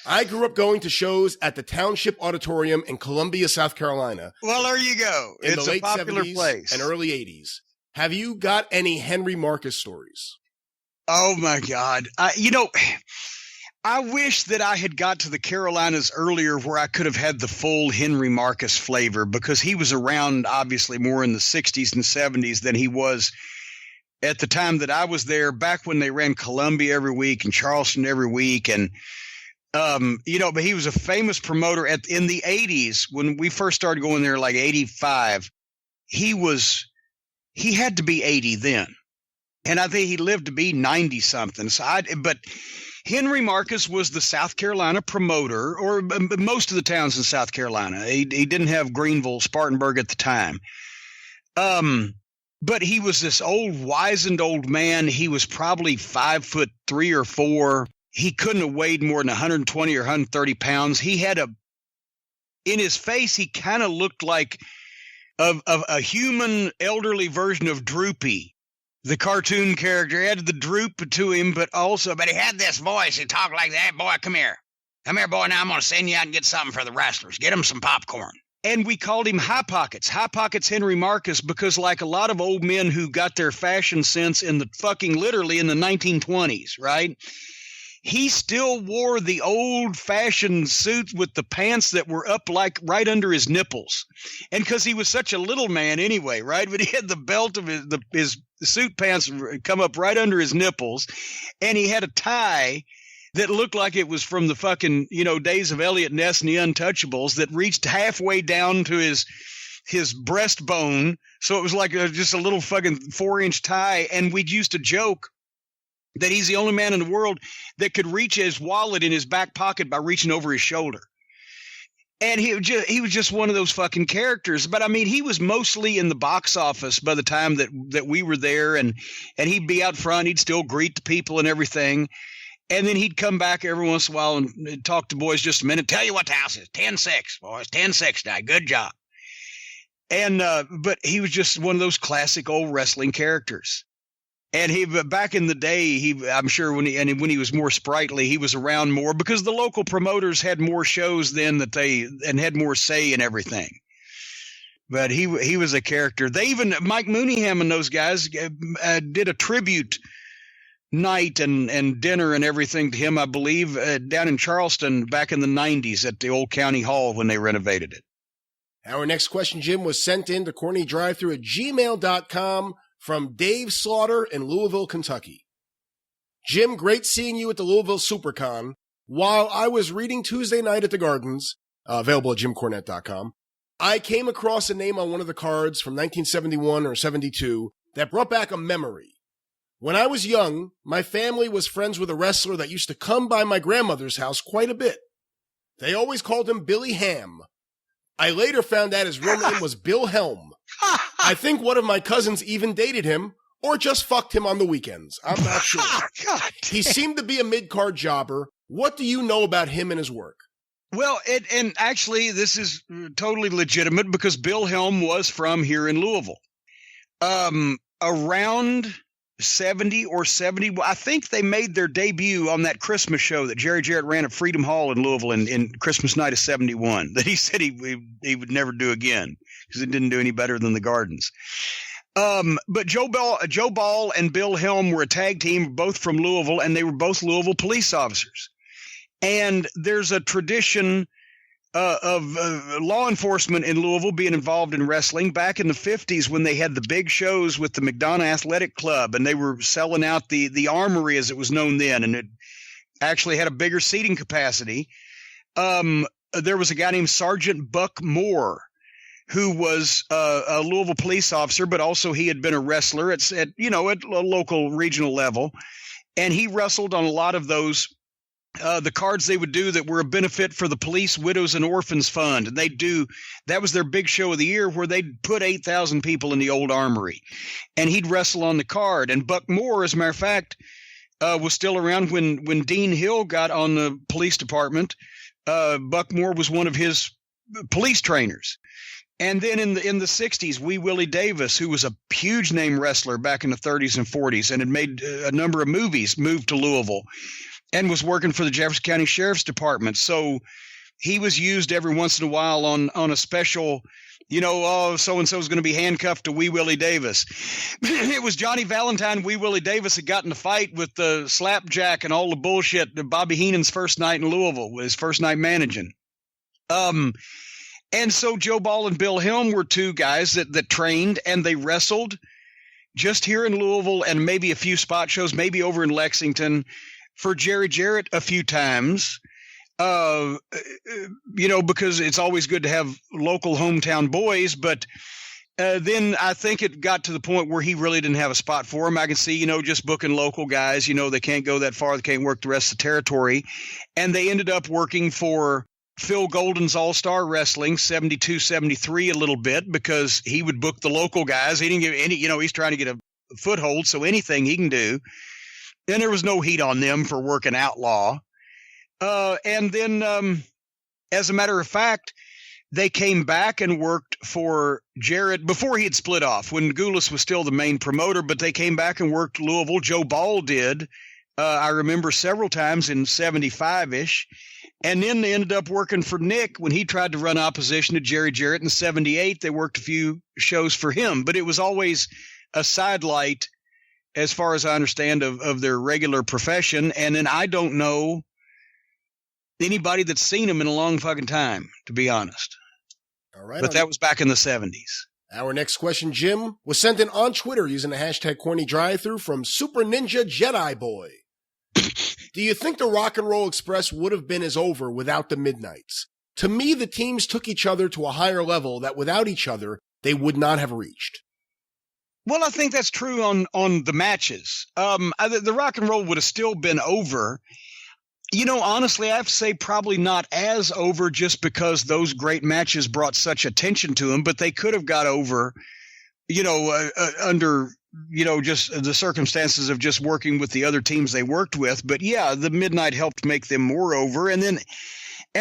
I grew up going to shows at the Township Auditorium in Columbia, South Carolina. Well, there you go. It's a popular place. And early 80s. Have you got any Henry Marcus stories? Oh, my God. I wish that I had got to the Carolinas earlier where I could have had the full Henry Marcus flavor because he was around obviously more in the 60s and 70s than he was at the time that I was there, back when they ran Columbia every week and Charleston every week. And, but he was a famous promoter in the 80s when we first started going there, like 85. He had to be 80 then. And I think he lived to be 90 something. But Henry Marcus was the South Carolina promoter, or most of the towns in South Carolina. He didn't have Greenville, Spartanburg at the time. But he was this old, wizened old man. He was probably 5'3" or 4. He couldn't have weighed more than 120 or 130 pounds. He had in his face, he kind of looked like a human elderly version of Droopy, the cartoon character. He had the droop to him, but he had this voice. He talked like that. Boy, come here. Come here, boy. Now I'm going to send you out and get something for the wrestlers. Get them some popcorn. And we called him High Pockets Henry Marcus, because like a lot of old men who got their fashion sense literally in the 1920s, right? He still wore the old-fashioned suit with the pants that were up like right under his nipples. And because he was such a little man anyway, right? But he had the belt of his suit pants come up right under his nipples, and he had a tie that looked like it was from the fucking, days of Elliot Ness and the Untouchables, that reached halfway down to his breastbone. So it was like just a little fucking 4-inch tie. And we'd used to joke that he's the only man in the world that could reach his wallet in his back pocket by reaching over his shoulder. And he was just one of those fucking characters. But I mean, he was mostly in the box office by the time that we were there, and he'd be out front. He'd still greet the people and everything. And then he'd come back every once in a while and talk to boys just a minute. Tell you what the house is. 10-6, boys. 10-6 now. Good job. And but he was just one of those classic old wrestling characters. And back in the day, I'm sure when he was more sprightly, he was around more because the local promoters had more shows then and had more say in everything. But he was a character. They even, Mike Mooneyham and those guys did a tribute night and dinner and everything to him, I believe, down in Charleston back in the 90s at the old county hall when they renovated it. Our next question, Jim, was sent in to CornyDriveThru at gmail.com from Dave Slaughter in Louisville, Kentucky. Jim, great seeing you at the Louisville SuperCon. While I was reading Tuesday Night at the Gardens, available at jimcornette.com, I came across a name on one of the cards from 1971 or 72 that brought back a memory. When I was young, my family was friends with a wrestler that used to come by my grandmother's house quite a bit. They always called him Billy Ham. I later found out his real name was Bill Helm. I think one of my cousins even dated him or just fucked him on the weekends. I'm not sure. He seemed to be a mid-card jobber. What do you know about him and his work? Well, and actually, this is totally legitimate because Bill Helm was from here in Louisville. Around 70 or 70, I think they made their debut on that Christmas show that Jerry Jarrett ran at Freedom Hall in Louisville in Christmas night of 71 that he said he would never do again because it didn't do any better than the Gardens. But Joe Ball and Bill Helm were a tag team, both from Louisville, and they were both Louisville police officers. And there's a tradition of law enforcement in Louisville being involved in wrestling back in the 50s when they had the big shows with the McDonough Athletic Club, and they were selling out the Armory as it was known then, and it actually had a bigger seating capacity. There was a guy named Sergeant Buck Moore who was a Louisville police officer, but also he had been a wrestler at a local regional level, and he wrestled on a lot of those the cards they would do that were a benefit for the Police, Widows, and Orphans Fund. And that was their big show of the year where they'd put 8,000 people in the old Armory. And he'd wrestle on the card. And Buck Moore, as a matter of fact, was still around when Dean Hill got on the police department. Buck Moore was one of his police trainers. And then in the 60s, Wee Willie Davis, who was a huge name wrestler back in the 30s and 40s and had made a number of movies, moved to Louisville and was working for the Jefferson County Sheriff's Department. So he was used every once in a while on a special, so-and-so is going to be handcuffed to Wee Willie Davis. It was Johnny Valentine, Wee Willie Davis had gotten in a fight with the Slapjack and all the bullshit. Bobby Heenan's first night in Louisville, his first night managing. And so Joe Ball and Bill Helm were two guys that trained, and they wrestled just here in Louisville and maybe a few spot shows, maybe over in Lexington, for Jerry Jarrett a few times, because it's always good to have local hometown boys. But Then I think it got to the point where he really didn't have a spot for him. I can see, just booking local guys, they can't go that far. They can't work the rest of the territory. And they ended up working for Phil Golden's All-Star Wrestling, 72, 73 a little bit, because he would book the local guys. He didn't get any, he's trying to get a foothold, so anything he can do. Then there was no heat on them for working Outlaw. And then, as a matter of fact, they came back and worked for Jarrett before he had split off, when Goulas was still the main promoter, but they came back and worked Louisville. Joe Ball did. I remember several times in 75-ish. And then they ended up working for Nick when he tried to run opposition to Jerry Jarrett in 78. They worked a few shows for him, but it was always a sidelight, as far as I understand, of their regular profession. And then I don't know anybody that's seen him in a long fucking time, to be honest. All right. But that was back in the 70s. Our next question, Jim, was sent in on Twitter using the hashtag CornyDriveThru from Super Ninja Jedi Boy. Do you think the Rock and Roll Express would have been as over without the Midnights? To me, the teams took each other to a higher level that without each other, they would not have reached. Well, I think that's true on the matches. The Rock and Roll would have still been over. Honestly, I have to say probably not as over, just because those great matches brought such attention to them, but they could have got over, under, just the circumstances of just working with the other teams they worked with. But yeah, the Midnight helped make them more over. And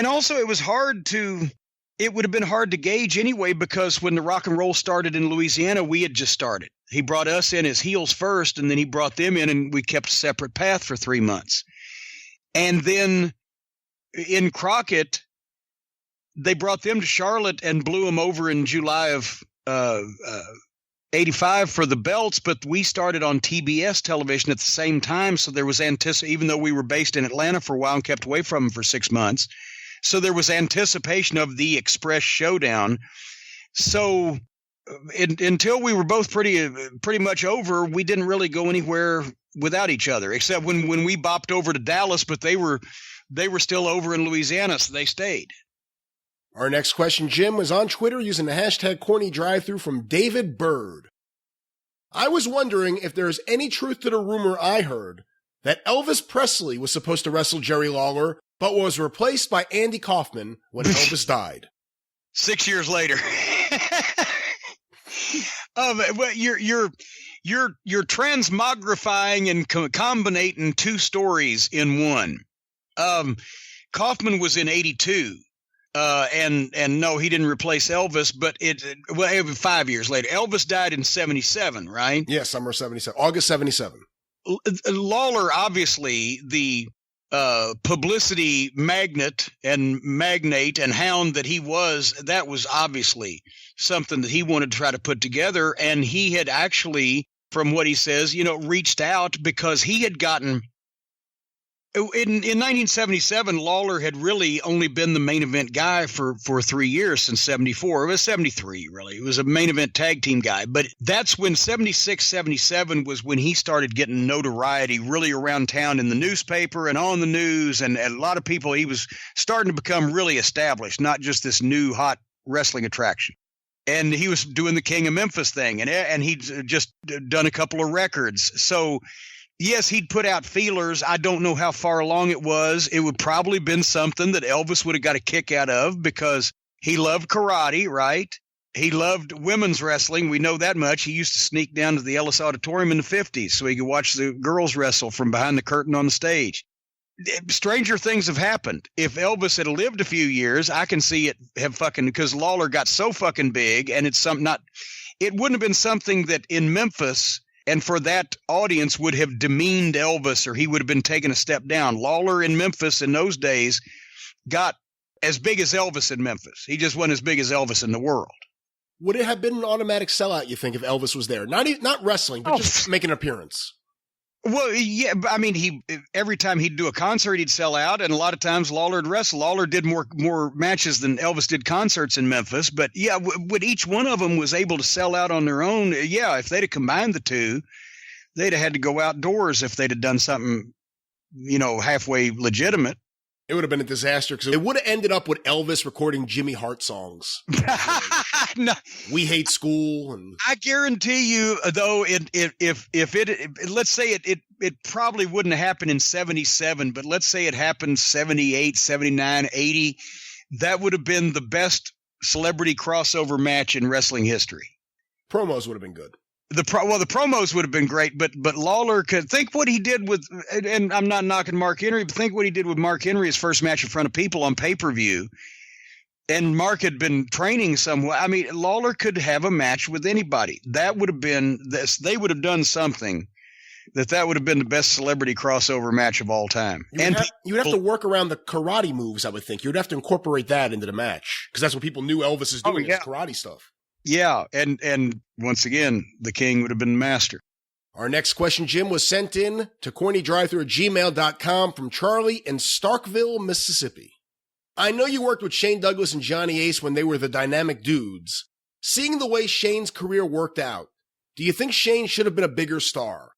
also it would have been hard to gauge anyway, because when the Rock and Roll started in Louisiana, we had just started. He brought us in as heels first, and then he brought them in, and we kept a separate path for 3 months. And then in Crockett, they brought them to Charlotte and blew them over in July of 85 for the belts, but we started on TBS television at the same time, so there was even though we were based in Atlanta for a while and kept away from them for 6 months. So there was anticipation of the Express Showdown. So until we were both pretty much over, we didn't really go anywhere without each other, except when we bopped over to Dallas, but they were still over in Louisiana, so they stayed. Our next question, Jim, was on Twitter using the hashtag CornyDriveThru from David Bird. I was wondering if there's any truth to the rumor I heard that Elvis Presley was supposed to wrestle Jerry Lawler, but was replaced by Andy Kaufman when Elvis died. 6 years later. Well, you're transmogrifying and combinating two stories in one. Kaufman was in 82. And no, he didn't replace Elvis, but it was 5 years later. Elvis died in 77, right? Yeah, summer 77, August 77. Lawler, obviously, the publicity magnate and hound that he was, that was obviously something that he wanted to try to put together. And he had actually, from what he says, reached out because he had gotten in 1977, Lawler had really only been the main event guy for 3 years since 74. It was 73, really. It was a main event tag team guy. But that's when 76, 77 was when he started getting notoriety really around town in the newspaper and on the news. And a lot of people, he was starting to become really established, not just this new hot wrestling attraction. And he was doing the King of Memphis thing, and he'd just done a couple of records. So yes, he'd put out feelers. I don't know how far along it was. It would probably been something that Elvis would have got a kick out of because he loved karate, right? He loved women's wrestling. We know that much. He used to sneak down to the Ellis Auditorium in the 50s so he could watch the girls wrestle from behind the curtain on the stage. Stranger things have happened. If Elvis had lived a few years, I can see it have because Lawler got so fucking big, and it wouldn't have been something that in Memphis and for that audience would have demeaned Elvis, or he would have been taken a step down. Lawler in Memphis in those days got as big as Elvis in Memphis. He just wasn't as big as Elvis in the world. Would it have been an automatic sellout, you think, if Elvis was there? Not wrestling, but just make an appearance. Well, yeah, I mean, every time he'd do a concert, he'd sell out, and a lot of times Lawler would wrestle. Lawler did more matches than Elvis did concerts in Memphis, but yeah, when each one of them was able to sell out on their own, yeah, if they'd have combined the two, they'd have had to go outdoors if they'd have done something, halfway legitimate. It would have been a disaster because it would have ended up with Elvis recording Jimmy Hart songs. No, We Hate School. And I guarantee you, though, let's say it probably wouldn't have happened in 77, but let's say it happened 78, 79, 80. That would have been the best celebrity crossover match in wrestling history. Promos would have been good. The promos would have been great, but Lawler could think what he did with, and I'm not knocking Mark Henry, but think what he did with Mark Henry, his first match in front of people on pay-per-view. And Mark had been training somewhere. I mean, Lawler could have a match with anybody. That would have been this. They would have done something that would have been the best celebrity crossover match of all time. You would have to work around the karate moves, I would think. You would have to incorporate that into the match because that's what people knew Elvis is doing, is karate stuff. Yeah, and once again, the King would have been master. Our next question, Jim, was sent in to CornyDriveThru@gmail.com from Charlie in Starkville, Mississippi. I know you worked with Shane Douglas and Johnny Ace when they were the dynamic dudes. Seeing the way Shane's career worked out, do you think Shane should have been a bigger star?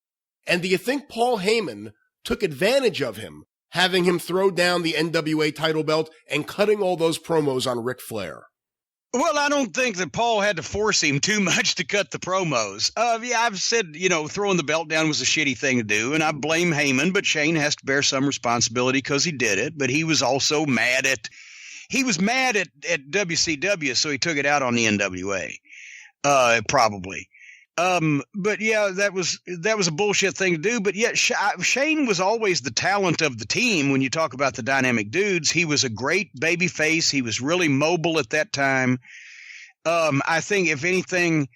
And do you think Paul Heyman took advantage of him, having him throw down the NWA title belt and cutting all those promos on Ric Flair? Well, I don't think that Paul had to force him too much to cut the promos. Yeah, I've said, throwing the belt down was a shitty thing to do, and I blame Heyman, but Shane has to bear some responsibility because he did it. But he was also mad at WCW, so he took it out on the NWA, probably. But yeah, that was a bullshit thing to do. But yet Shane was always the talent of the team. When you talk about the dynamic dudes, he was a great baby face. He was really mobile at that time. I think if anything,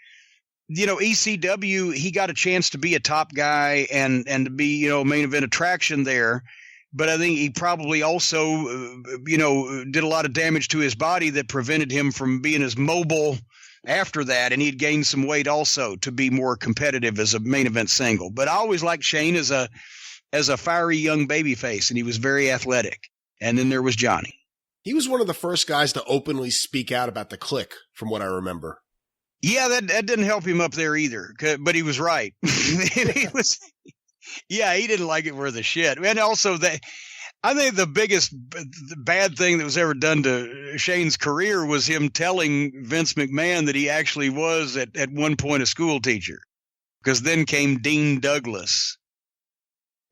ECW, he got a chance to be a top guy and to be, main event attraction there. But I think he probably also, did a lot of damage to his body that prevented him from being as mobile after that, and he'd gained some weight also to be more competitive as a main event single. But I always liked Shane as a fiery young babyface, and he was very athletic. And then there was Johnny. He was one of the first guys to openly speak out about the Clique, from what I remember. Yeah, that didn't help him up there either, but he was right. He didn't like it worth a shit. And also I think the biggest bad thing that was ever done to Shane's career was him telling Vince McMahon that he actually was at one point a school teacher, because then came Dean Douglas.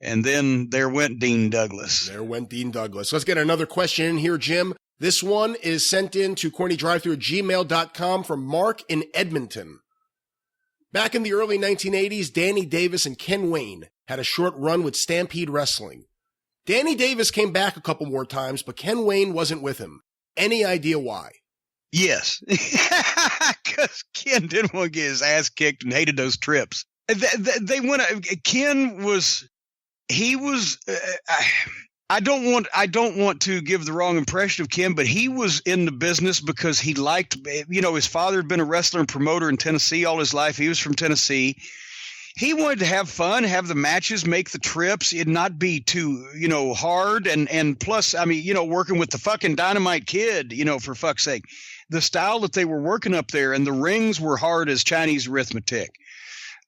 And then there went Dean Douglas. Let's get another question in here, Jim. This one is sent in to CornyDriveThru@gmail.com from Mark in Edmonton. Back in the early 1980s, Danny Davis and Ken Wayne had a short run with Stampede Wrestling. Danny Davis came back a couple more times, but Ken Wayne wasn't with him. Any idea why? Yes, because Ken didn't want to get his ass kicked and hated those trips. Ken was. I don't want to give the wrong impression of Ken, but he was in the business because he liked. His father had been a wrestler and promoter in Tennessee all his life. He was from Tennessee. He wanted to have fun, have the matches, make the trips, it not be too, hard. And plus, working with the fucking Dynamite Kid, for fuck's sake, the style that they were working up there and the rings were hard as Chinese arithmetic.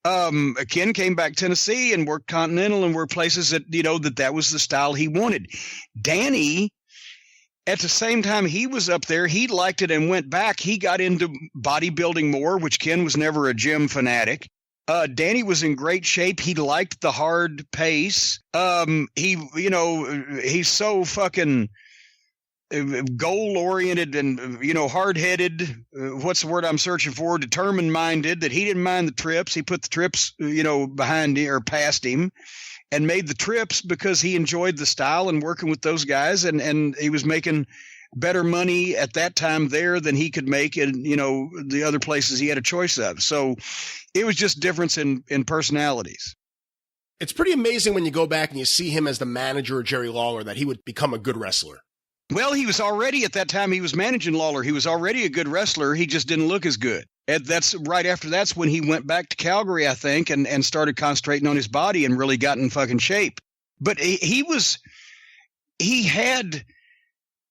Ken came back to Tennessee and worked Continental and worked places that, that was the style he wanted. Danny, at the same time he was up there, he liked it and went back. He got into bodybuilding more, which Ken was never a gym fanatic. Danny was in great shape. He liked the hard pace. He's so fucking goal oriented and, hard headed. What's the word I'm searching for? Determined minded, that he didn't mind the trips. He put the trips, behind or past him and made the trips because he enjoyed the style and working with those guys. And he was making better money at that time there than he could make in, the other places he had a choice of. So it was just difference in personalities. It's pretty amazing when you go back and you see him as the manager of Jerry Lawler that he would become a good wrestler. Well, he was already, at that time he was managing Lawler. He was already a good wrestler. He just didn't look as good. And that's right after that's when he went back to Calgary, I think, and started concentrating on his body and really got in fucking shape. But he had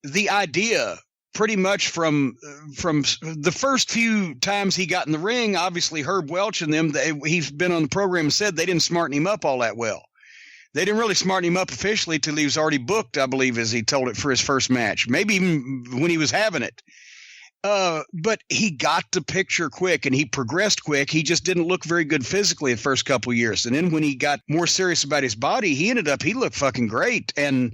the idea pretty much from the first few times he got in the ring. Obviously, Herb Welch and them, he's been on the program and said they didn't smarten him up all that well. They didn't really smarten him up officially till he was already booked, I believe, as he told it, for his first match. Maybe even when he was having it. But he got the picture quick and he progressed quick. He just didn't look very good physically the first couple of years. And then when he got more serious about his body, he looked fucking great. And,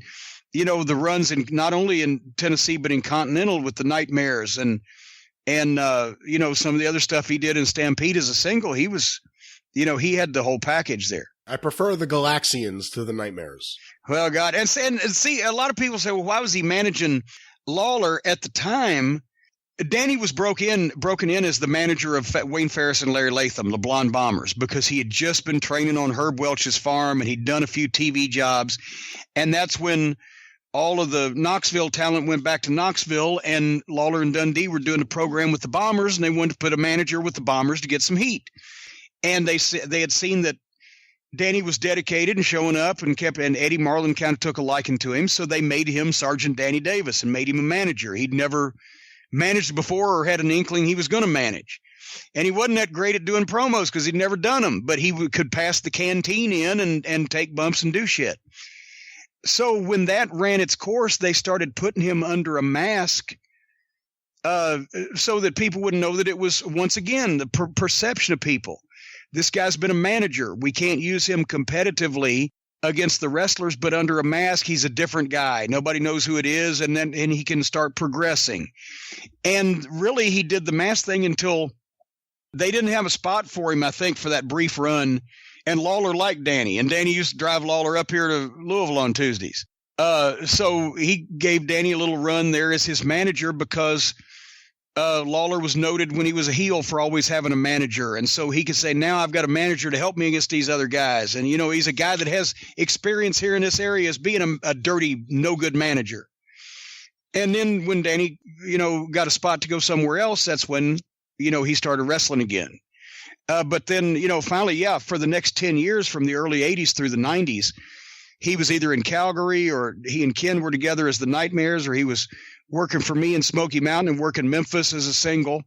you know, the runs in not only in Tennessee, but in Continental with the Nightmares and you know, some of the other stuff he did in Stampede as a single, he was, you know, he had the whole package there. I prefer the Galaxians to the Nightmares. Well, God. And see, a lot of people say, well, why was he managing Lawler at the time? Danny was broken in as the manager of Wayne Ferris and Larry Latham, the Blonde Bombers, because he had just been training on Herb Welch's farm and he'd done a few TV jobs. And that's when all of the Knoxville talent went back to Knoxville, and Lawler and Dundee were doing a program with the Bombers, and they wanted to put a manager with the Bombers to get some heat. And they had seen that Danny was dedicated and showing up and Eddie Marlin kind of took a liking to him. So they made him Sergeant Danny Davis and made him a manager. He'd never managed before or had an inkling he was going to manage. And he wasn't that great at doing promos because he'd never done them, but he could pass the canteen in and take bumps and do shit. So when that ran its course, they started putting him under a mask so that people wouldn't know that it was, once again, the perception of people. This guy's been a manager. We can't use him competitively against the wrestlers, but under a mask, he's a different guy. Nobody knows who it is, and he can start progressing. And really, he did the mask thing until they didn't have a spot for him, I think, for that brief run. And Lawler liked Danny, and Danny used to drive Lawler up here to Louisville on Tuesdays. So he gave Danny a little run there as his manager because Lawler was noted when he was a heel for always having a manager. And so he could say, now I've got a manager to help me against these other guys. And, you know, he's a guy that has experience here in this area as being a dirty, no good manager. And then when Danny, you know, got a spot to go somewhere else, that's when, you know, he started wrestling again. But then, you know, finally, for the next 10 years from the early 80s through the 90s, he was either in Calgary or he and Ken were together as the Nightmares, or he was working for me in Smoky Mountain and working Memphis as a single,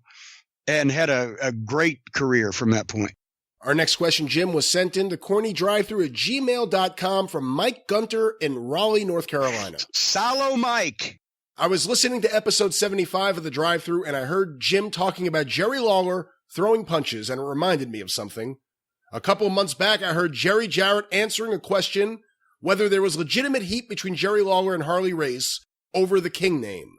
and had a great career from that point. Our next question, Jim, was sent in to CornyDriveThru@gmail.com from Mike Gunter in Raleigh, North Carolina. Salo Mike. I was listening to episode 75 of the Drive-Thru, and I heard Jim talking about Jerry Lawler throwing punches, and it reminded me of something. A couple of months back, I heard Jerry Jarrett answering a question whether there was legitimate heat between Jerry Lawler and Harley Race over the King name.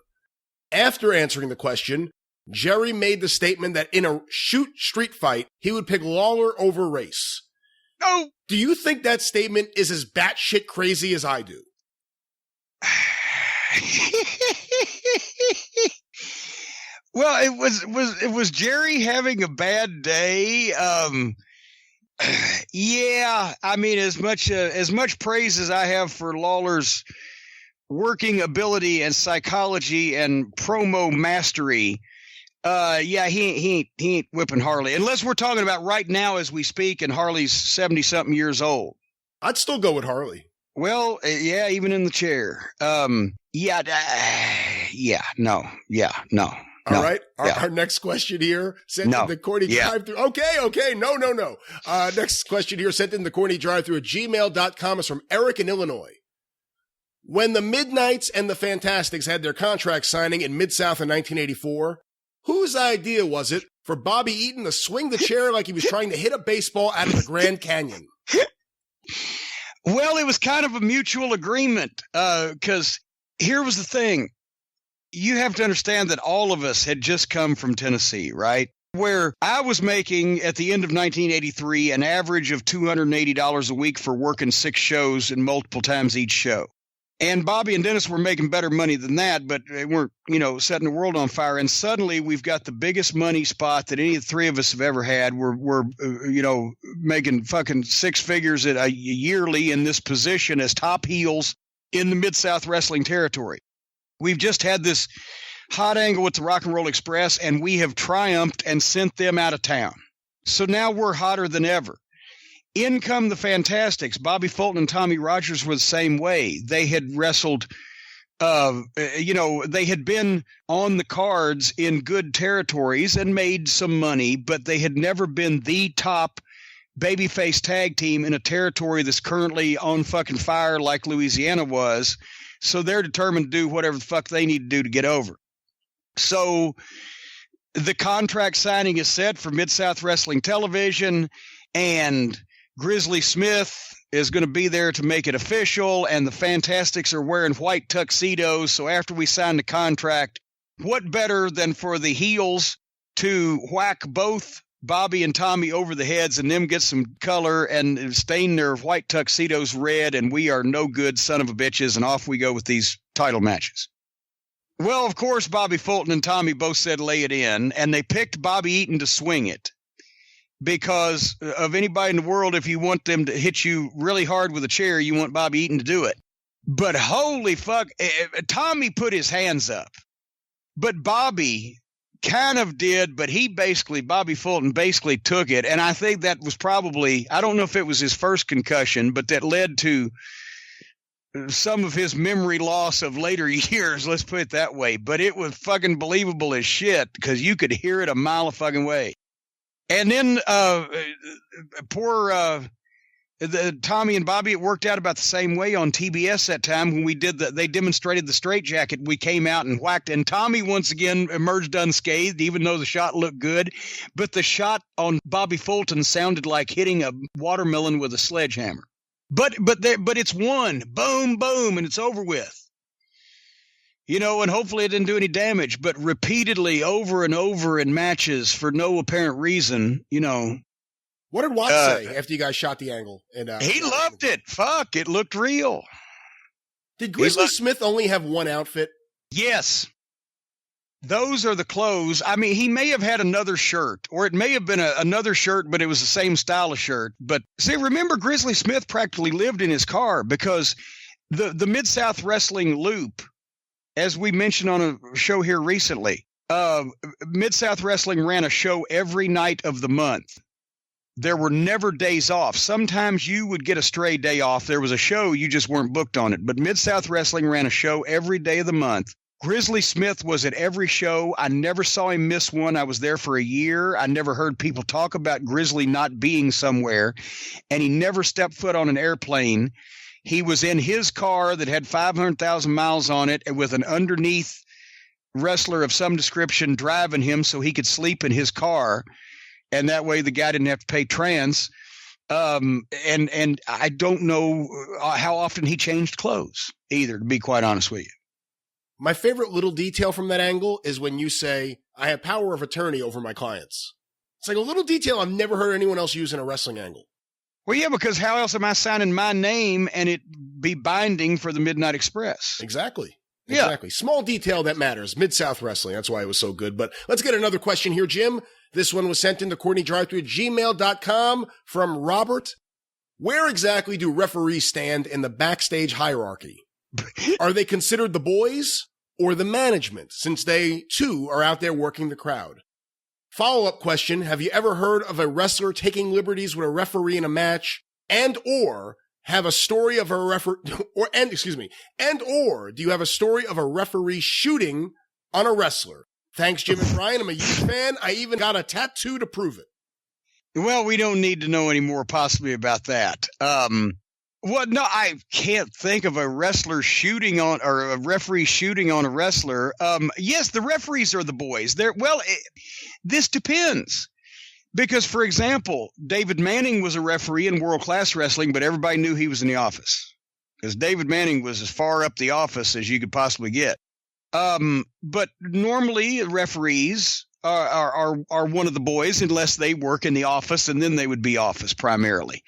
After answering the question, Jerry made the statement that in a street fight, he would pick Lawler over Race. No. Do you think that statement is as batshit crazy as I do? Well, it was Jerry having a bad day. Yeah, I mean, as much praise as I have for Lawler's working ability and psychology and promo mastery, he ain't whipping Harley unless we're talking about right now as we speak, and Harley's 70-something years old. I'd still go with Harley. Well, even in the chair. No. All right. Our next question here sent in the CornyDriveThru. Okay. No. Next question here sent in the CornyDriveThru@gmail.com is from Eric in Illinois. When the Midnights and the Fantastics had their contract signing in Mid-South in 1984, whose idea was it for Bobby Eaton to swing the chair like he was trying to hit a baseball out of the Grand Canyon? Well, it was kind of a mutual agreement because here was the thing. You have to understand that all of us had just come from Tennessee, right? Where I was making at the end of 1983 an average of $280 a week for working 6 shows and multiple times each show. And Bobby and Dennis were making better money than that, but they weren't, setting the world on fire. And suddenly we've got the biggest money spot that any of the three of us have ever had. We're making fucking 6 figures at a yearly in this position as top heels in the Mid-South wrestling territory. We've just had this hot angle with the Rock and Roll Express, and we have triumphed and sent them out of town. So now we're hotter than ever. In come the Fantastics. Bobby Fulton and Tommy Rogers were the same way. They had wrestled, they had been on the cards in good territories and made some money, but they had never been the top babyface tag team in a territory that's currently on fucking fire like Louisiana was. So they're determined to do whatever the fuck they need to do to get over. So the contract signing is set for Mid-South Wrestling Television, and Grizzly Smith is going to be there to make it official, and the Fantastics are wearing white tuxedos. So after we sign the contract, what better than for the heels to whack both Bobby and Tommy over the heads and them get some color and stain their white tuxedos red, and we are no good son of a bitches, and off we go with these title matches. Well, of course, Bobby Fulton and Tommy both said lay it in, and they picked Bobby Eaton to swing it. Because of anybody in the world, if you want them to hit you really hard with a chair, you want Bobby Eaton to do it. But holy fuck, Tommy put his hands up. But Bobby kind of did, but Bobby Fulton basically took it. And I think that was probably, I don't know if it was his first concussion, but that led to some of his memory loss of later years, let's put it that way. But it was fucking believable as shit because you could hear it a mile a fucking way. And then Tommy and Bobby, it worked out about the same way on TBS that time when they demonstrated the straitjacket. We came out and whacked, and Tommy once again emerged unscathed, even though the shot looked good. But the shot on Bobby Fulton sounded like hitting a watermelon with a sledgehammer. But it's one, boom, boom, and it's over with. You know, and hopefully it didn't do any damage, but repeatedly over and over in matches for no apparent reason, you know. What did Watts say after you guys shot the angle? He loved it. Fuck, it looked real. Did Grizzly Smith only have one outfit? Yes. Those are the clothes. I mean, he may have had another shirt, or it may have been another shirt, but it was the same style of shirt. But see, remember, Grizzly Smith practically lived in his car because the Mid-South Wrestling Loop, as we mentioned on a show here recently, Mid-South Wrestling ran a show every night of the month. There were never days off. Sometimes you would get a stray day off. There was a show, you just weren't booked on it. But Mid-South Wrestling ran a show every day of the month. Grizzly Smith was at every show. I never saw him miss one. I was there for a year. I never heard people talk about Grizzly not being somewhere. And he never stepped foot on an airplane. He was in his car that had 500,000 miles on it and with an underneath wrestler of some description driving him so he could sleep in his car. And that way the guy didn't have to pay trans. And I don't know how often he changed clothes either, to be quite honest with you. My favorite little detail from that angle is when you say, I have power of attorney over my clients. It's like a little detail I've never heard anyone else use in a wrestling angle. Well, yeah, because how else am I signing my name and it be binding for the Midnight Express? Exactly. Yeah. Exactly. Small detail that matters. Mid-South Wrestling. That's why it was so good. But let's get another question here, Jim. This one was sent into CornyDriveThru@gmail.com from Robert. Where exactly do referees stand in the backstage hierarchy? Are they considered the boys or the management, since they, too, are out there working the crowd? Follow-up question, have you ever heard of a wrestler taking liberties with a referee in a match and or have a story of a or do you have a story of a referee shooting on a wrestler? Thanks, Jim and Brian. I'm a huge fan. I even got a tattoo to prove it. Well, we don't need to know any more possibly about that. Well, no, I can't think of a wrestler shooting on or a referee shooting on a wrestler. Yes, the referees are the boys. This depends. Because, for example, David Manning was a referee in World Class Wrestling, but everybody knew he was in the office because David Manning was as far up the office as you could possibly get. But normally referees are one of the boys unless they work in the office, and then they would be office primarily.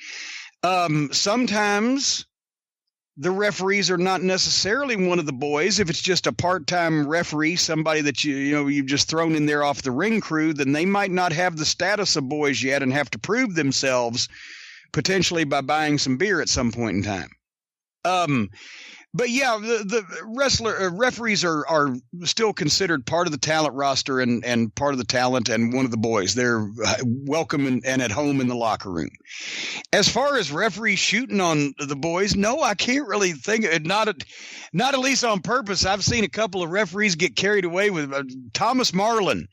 Sometimes the referees are not necessarily one of the boys. If it's just a part-time referee, somebody that you've just thrown in there off the ring crew, then they might not have the status of boys yet and have to prove themselves potentially by buying some beer at some point in time. But yeah, the referees are still considered part of the talent roster and part of the talent and one of the boys. They're welcome and at home in the locker room. As far as referees shooting on the boys, no, I can't really think of it. Not at least on purpose. I've seen a couple of referees get carried away with Thomas Marlin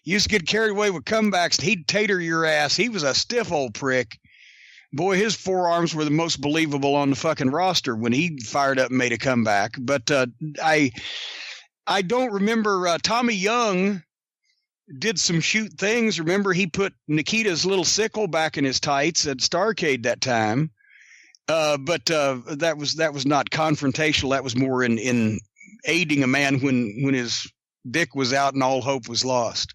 used to get carried away with comebacks. He'd tater your ass. He was a stiff old prick. boy, his forearms were the most believable on the fucking roster when he fired up and made a comeback. But I don't remember Tommy Young did some shoot things. Remember, he put Nikita's little sickle back in his tights at Starrcade that time. But that was not confrontational. That was more in aiding a man when his dick was out and all hope was lost.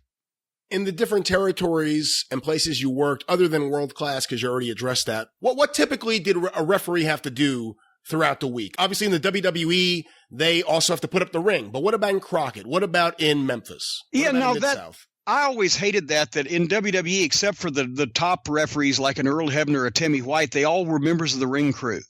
In the different territories and places you worked, other than world class, because you already addressed that, what typically did a referee have to do throughout the week? Obviously, in the WWE, they also have to put up the ring. But what about in Crockett? What about in Memphis? South? I always hated that in WWE, except for the top referees like an Earl Hebner or a Timmy White, they all were members of the ring crew,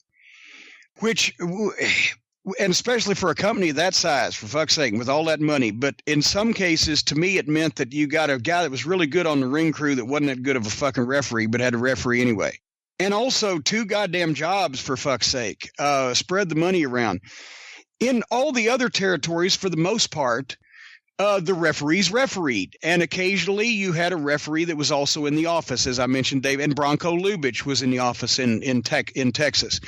and especially for a company that size, for fuck's sake, with all that money. But in some cases, to me, it meant that you got a guy that was really good on the ring crew that wasn't that good of a fucking referee, but had a referee anyway. And also 2 goddamn jobs, for fuck's sake. Spread the money around. In all the other territories, for the most part, the referees refereed. And occasionally you had a referee that was also in the office, as I mentioned, Dave, and Bronco Lubitsch was in the office in Texas.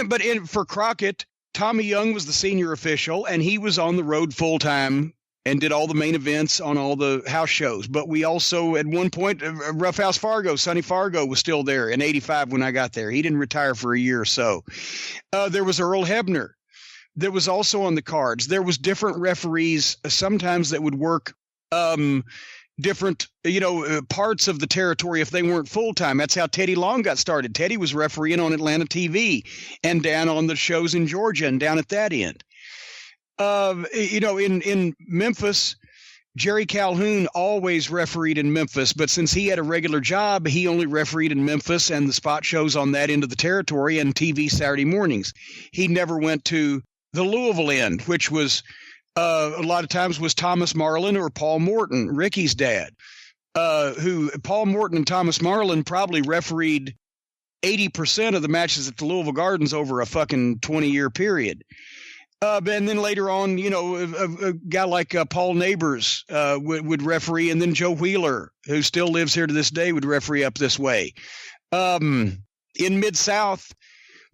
But for Crockett, Tommy Young was the senior official, and he was on the road full time and did all the main events on all the house shows. But we also, at one point, Roughhouse Fargo, Sonny Fargo was still there in 85 when I got there. He didn't retire for a year or so. There was Earl Hebner that was also on the cards. There was different referees sometimes that would work different, parts of the territory if they weren't full-time. That's how Teddy Long got started. Teddy was refereeing on Atlanta TV and down on the shows in Georgia and down at that end. In Memphis, Jerry Calhoun always refereed in Memphis, but since he had a regular job, he only refereed in Memphis and the spot shows on that end of the territory and TV Saturday mornings. He never went to the Louisville end, which was a lot of times was Thomas Marlin or Paul Morton, Ricky's dad, who Paul Morton and Thomas Marlin probably refereed 80% of the matches at the Louisville Gardens over a fucking 20-year period. And then later on, a guy like Paul Neighbors would referee, and then Joe Wheeler, who still lives here to this day, would referee up this way. In Mid-South,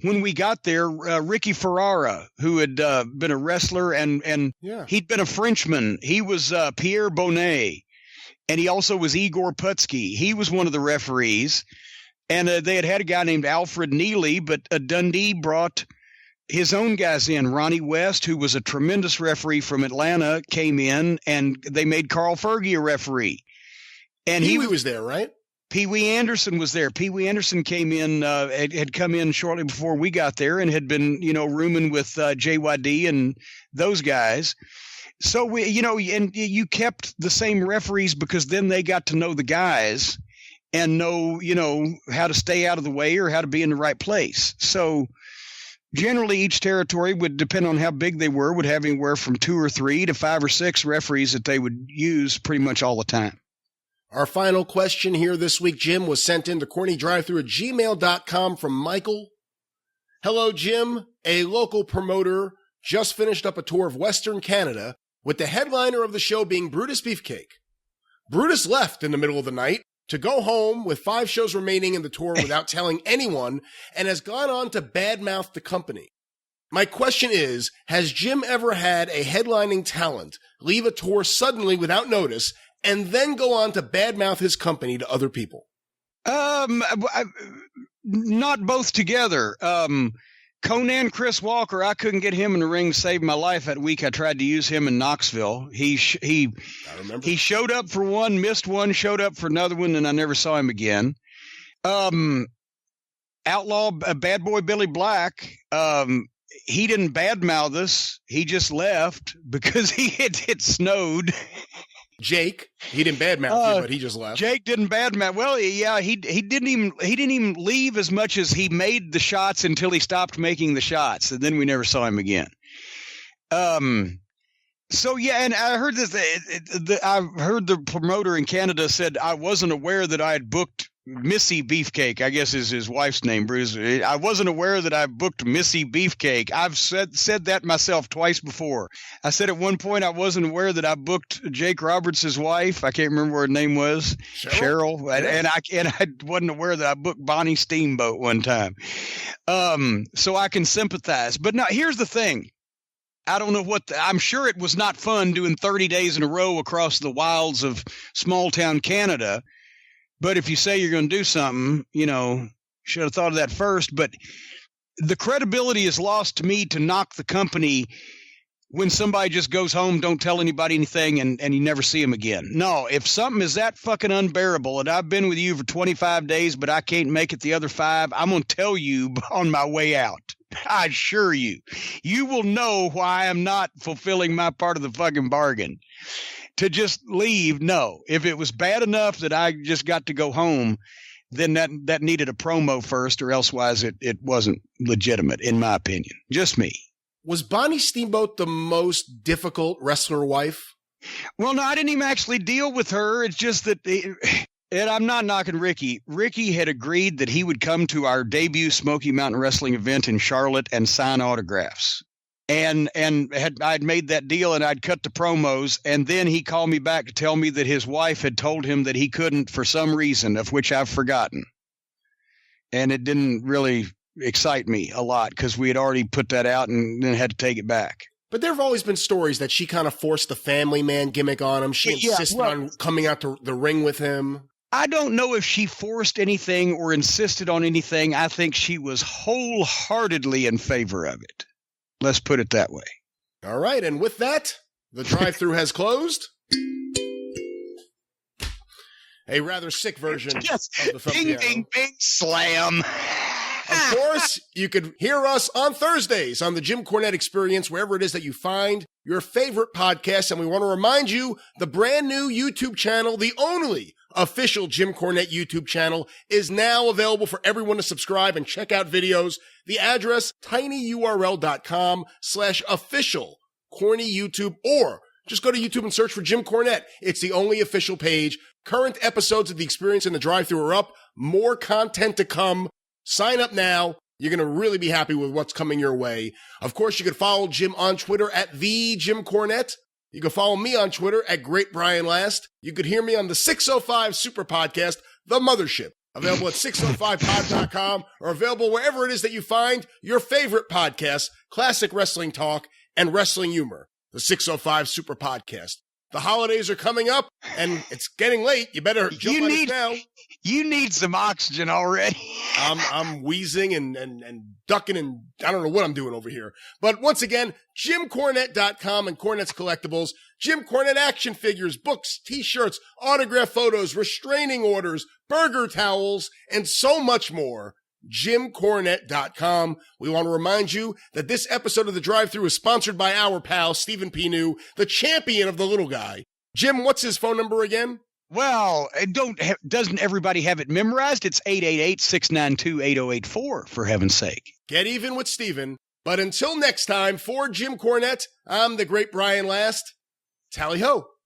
when we got there, Ricky Ferrara, who had been a wrestler and he'd been a Frenchman. He was Pierre Bonnet, and he also was Igor Putsky. He was one of the referees, and they had a guy named Alfred Neely, but Dundee brought his own guys in. Ronnie West, who was a tremendous referee from Atlanta, came in, and they made Carl Fergie a referee. And he was there, right? Pee Wee Anderson was there. Pee Wee Anderson came in, had come in shortly before we got there and had been, rooming with JYD and those guys. So and you kept the same referees because then they got to know the guys and know, how to stay out of the way or how to be in the right place. So generally each territory would depend on how big they were, would have anywhere from 2 or 3 to 5 or 6 referees that they would use pretty much all the time. Our final question here this week, Jim, was sent in to CornyDriveThru@gmail.com from Michael. Hello, Jim. A local promoter just finished up a tour of Western Canada with the headliner of the show being Brutus Beefcake. Brutus left in the middle of the night to go home with 5 shows remaining in the tour without telling anyone and has gone on to badmouth the company. My question is, has Jim ever had a headlining talent leave a tour suddenly without notice and then go on to badmouth his company to other people? Not both together. Conan Chris Walker, I couldn't get him in the ring to save my life that week. I tried to use him in Knoxville. He showed up for one, missed one, showed up for another one, and I never saw him again. Outlaw Bad Boy Billy Black, he didn't badmouth us. He just left because it snowed. Jake, he didn't badmouth you, but he just left. Jake didn't badmouth. Well, yeah, he didn't even leave as much as he made the shots until he stopped making the shots, and then we never saw him again. So yeah, and I heard this. I heard the promoter in Canada said I wasn't aware that I had booked Missy Beefcake, I guess is his wife's name, Bruce. I wasn't aware that I booked Missy Beefcake. I've said that myself twice before. I said at one point I wasn't aware that I booked Jake Roberts' wife. I can't remember what her name was. Cheryl. Yeah. And I wasn't aware that I booked Bonnie Steamboat one time. So I can sympathize. But now here's the thing. I don't know I'm sure it was not fun doing 30 days in a row across the wilds of small town Canada. But if you say you're going to do something, should have thought of that first. But the credibility is lost to me to knock the company when somebody just goes home, don't tell anybody anything, and you never see them again. No, if something is that fucking unbearable, and I've been with you for 25 days, but I can't make it the other 5, I'm going to tell you on my way out. I assure you. You will know why I'm not fulfilling my part of the fucking bargain. To just leave, no. If it was bad enough that I just got to go home, then that needed a promo first, or elsewise it wasn't legitimate, in my opinion. Just me. Was Bonnie Steamboat the most difficult wrestler wife? Well, no, I didn't even actually deal with her. It's just that, and I'm not knocking Ricky. Ricky had agreed that he would come to our debut Smoky Mountain Wrestling event in Charlotte and sign autographs. And I'd made that deal, and I'd cut the promos, and then he called me back to tell me that his wife had told him that he couldn't for some reason, of which I've forgotten. And it didn't really excite me a lot because we had already put that out and then had to take it back. But there have always been stories that she kind of forced the family man gimmick on him. She insisted on coming out to the ring with him. I don't know if she forced anything or insisted on anything. I think she was wholeheartedly in favor of it. Let's put it that way. All right. And with that, the drive-thru has closed. A rather sick version of the front piano. Ding, ding, bing, slam. Of course, you could hear us on Thursdays on the Jim Cornette Experience, wherever it is that you find your favorite podcast. And we want to remind you, the brand new YouTube channel, the only official Jim Cornette YouTube channel, is now available for everyone to subscribe and check out videos. The address, tinyurl.com/official Corny YouTube, or just go to YouTube and search for Jim Cornette. It's the only official page. Current episodes of The Experience and the Drive-Thru are up. More content to come. Sign up now. You're going to really be happy with what's coming your way. Of course, you can follow Jim on Twitter at @TheJimCornette. You can follow me on Twitter at @GreatBrianLast. You could hear me on the 605 Superpodcast, The Mothership, available at 605pod.com, or available wherever it is that you find your favorite podcasts, classic wrestling talk and wrestling humor. The 605 Superpodcast. The holidays are coming up, and it's getting late. You better jump on it now. You need some oxygen already. I'm wheezing and ducking, and I don't know what I'm doing over here. But once again, JimCornette.com and Cornette's Collectibles. Jim Cornette action figures, books, t-shirts, autograph photos, restraining orders, burger towels, and so much more. JimCornette.com. We want to remind you that this episode of The Drive-Thru is sponsored by our pal, Stephen Pinu, the champion of the little guy. Jim, what's his phone number again? Well, doesn't everybody have it memorized? It's 888-692-8084, for heaven's sake. Get even with Stephen. But until next time, for Jim Cornette, I'm the great Brian Last. Tally ho.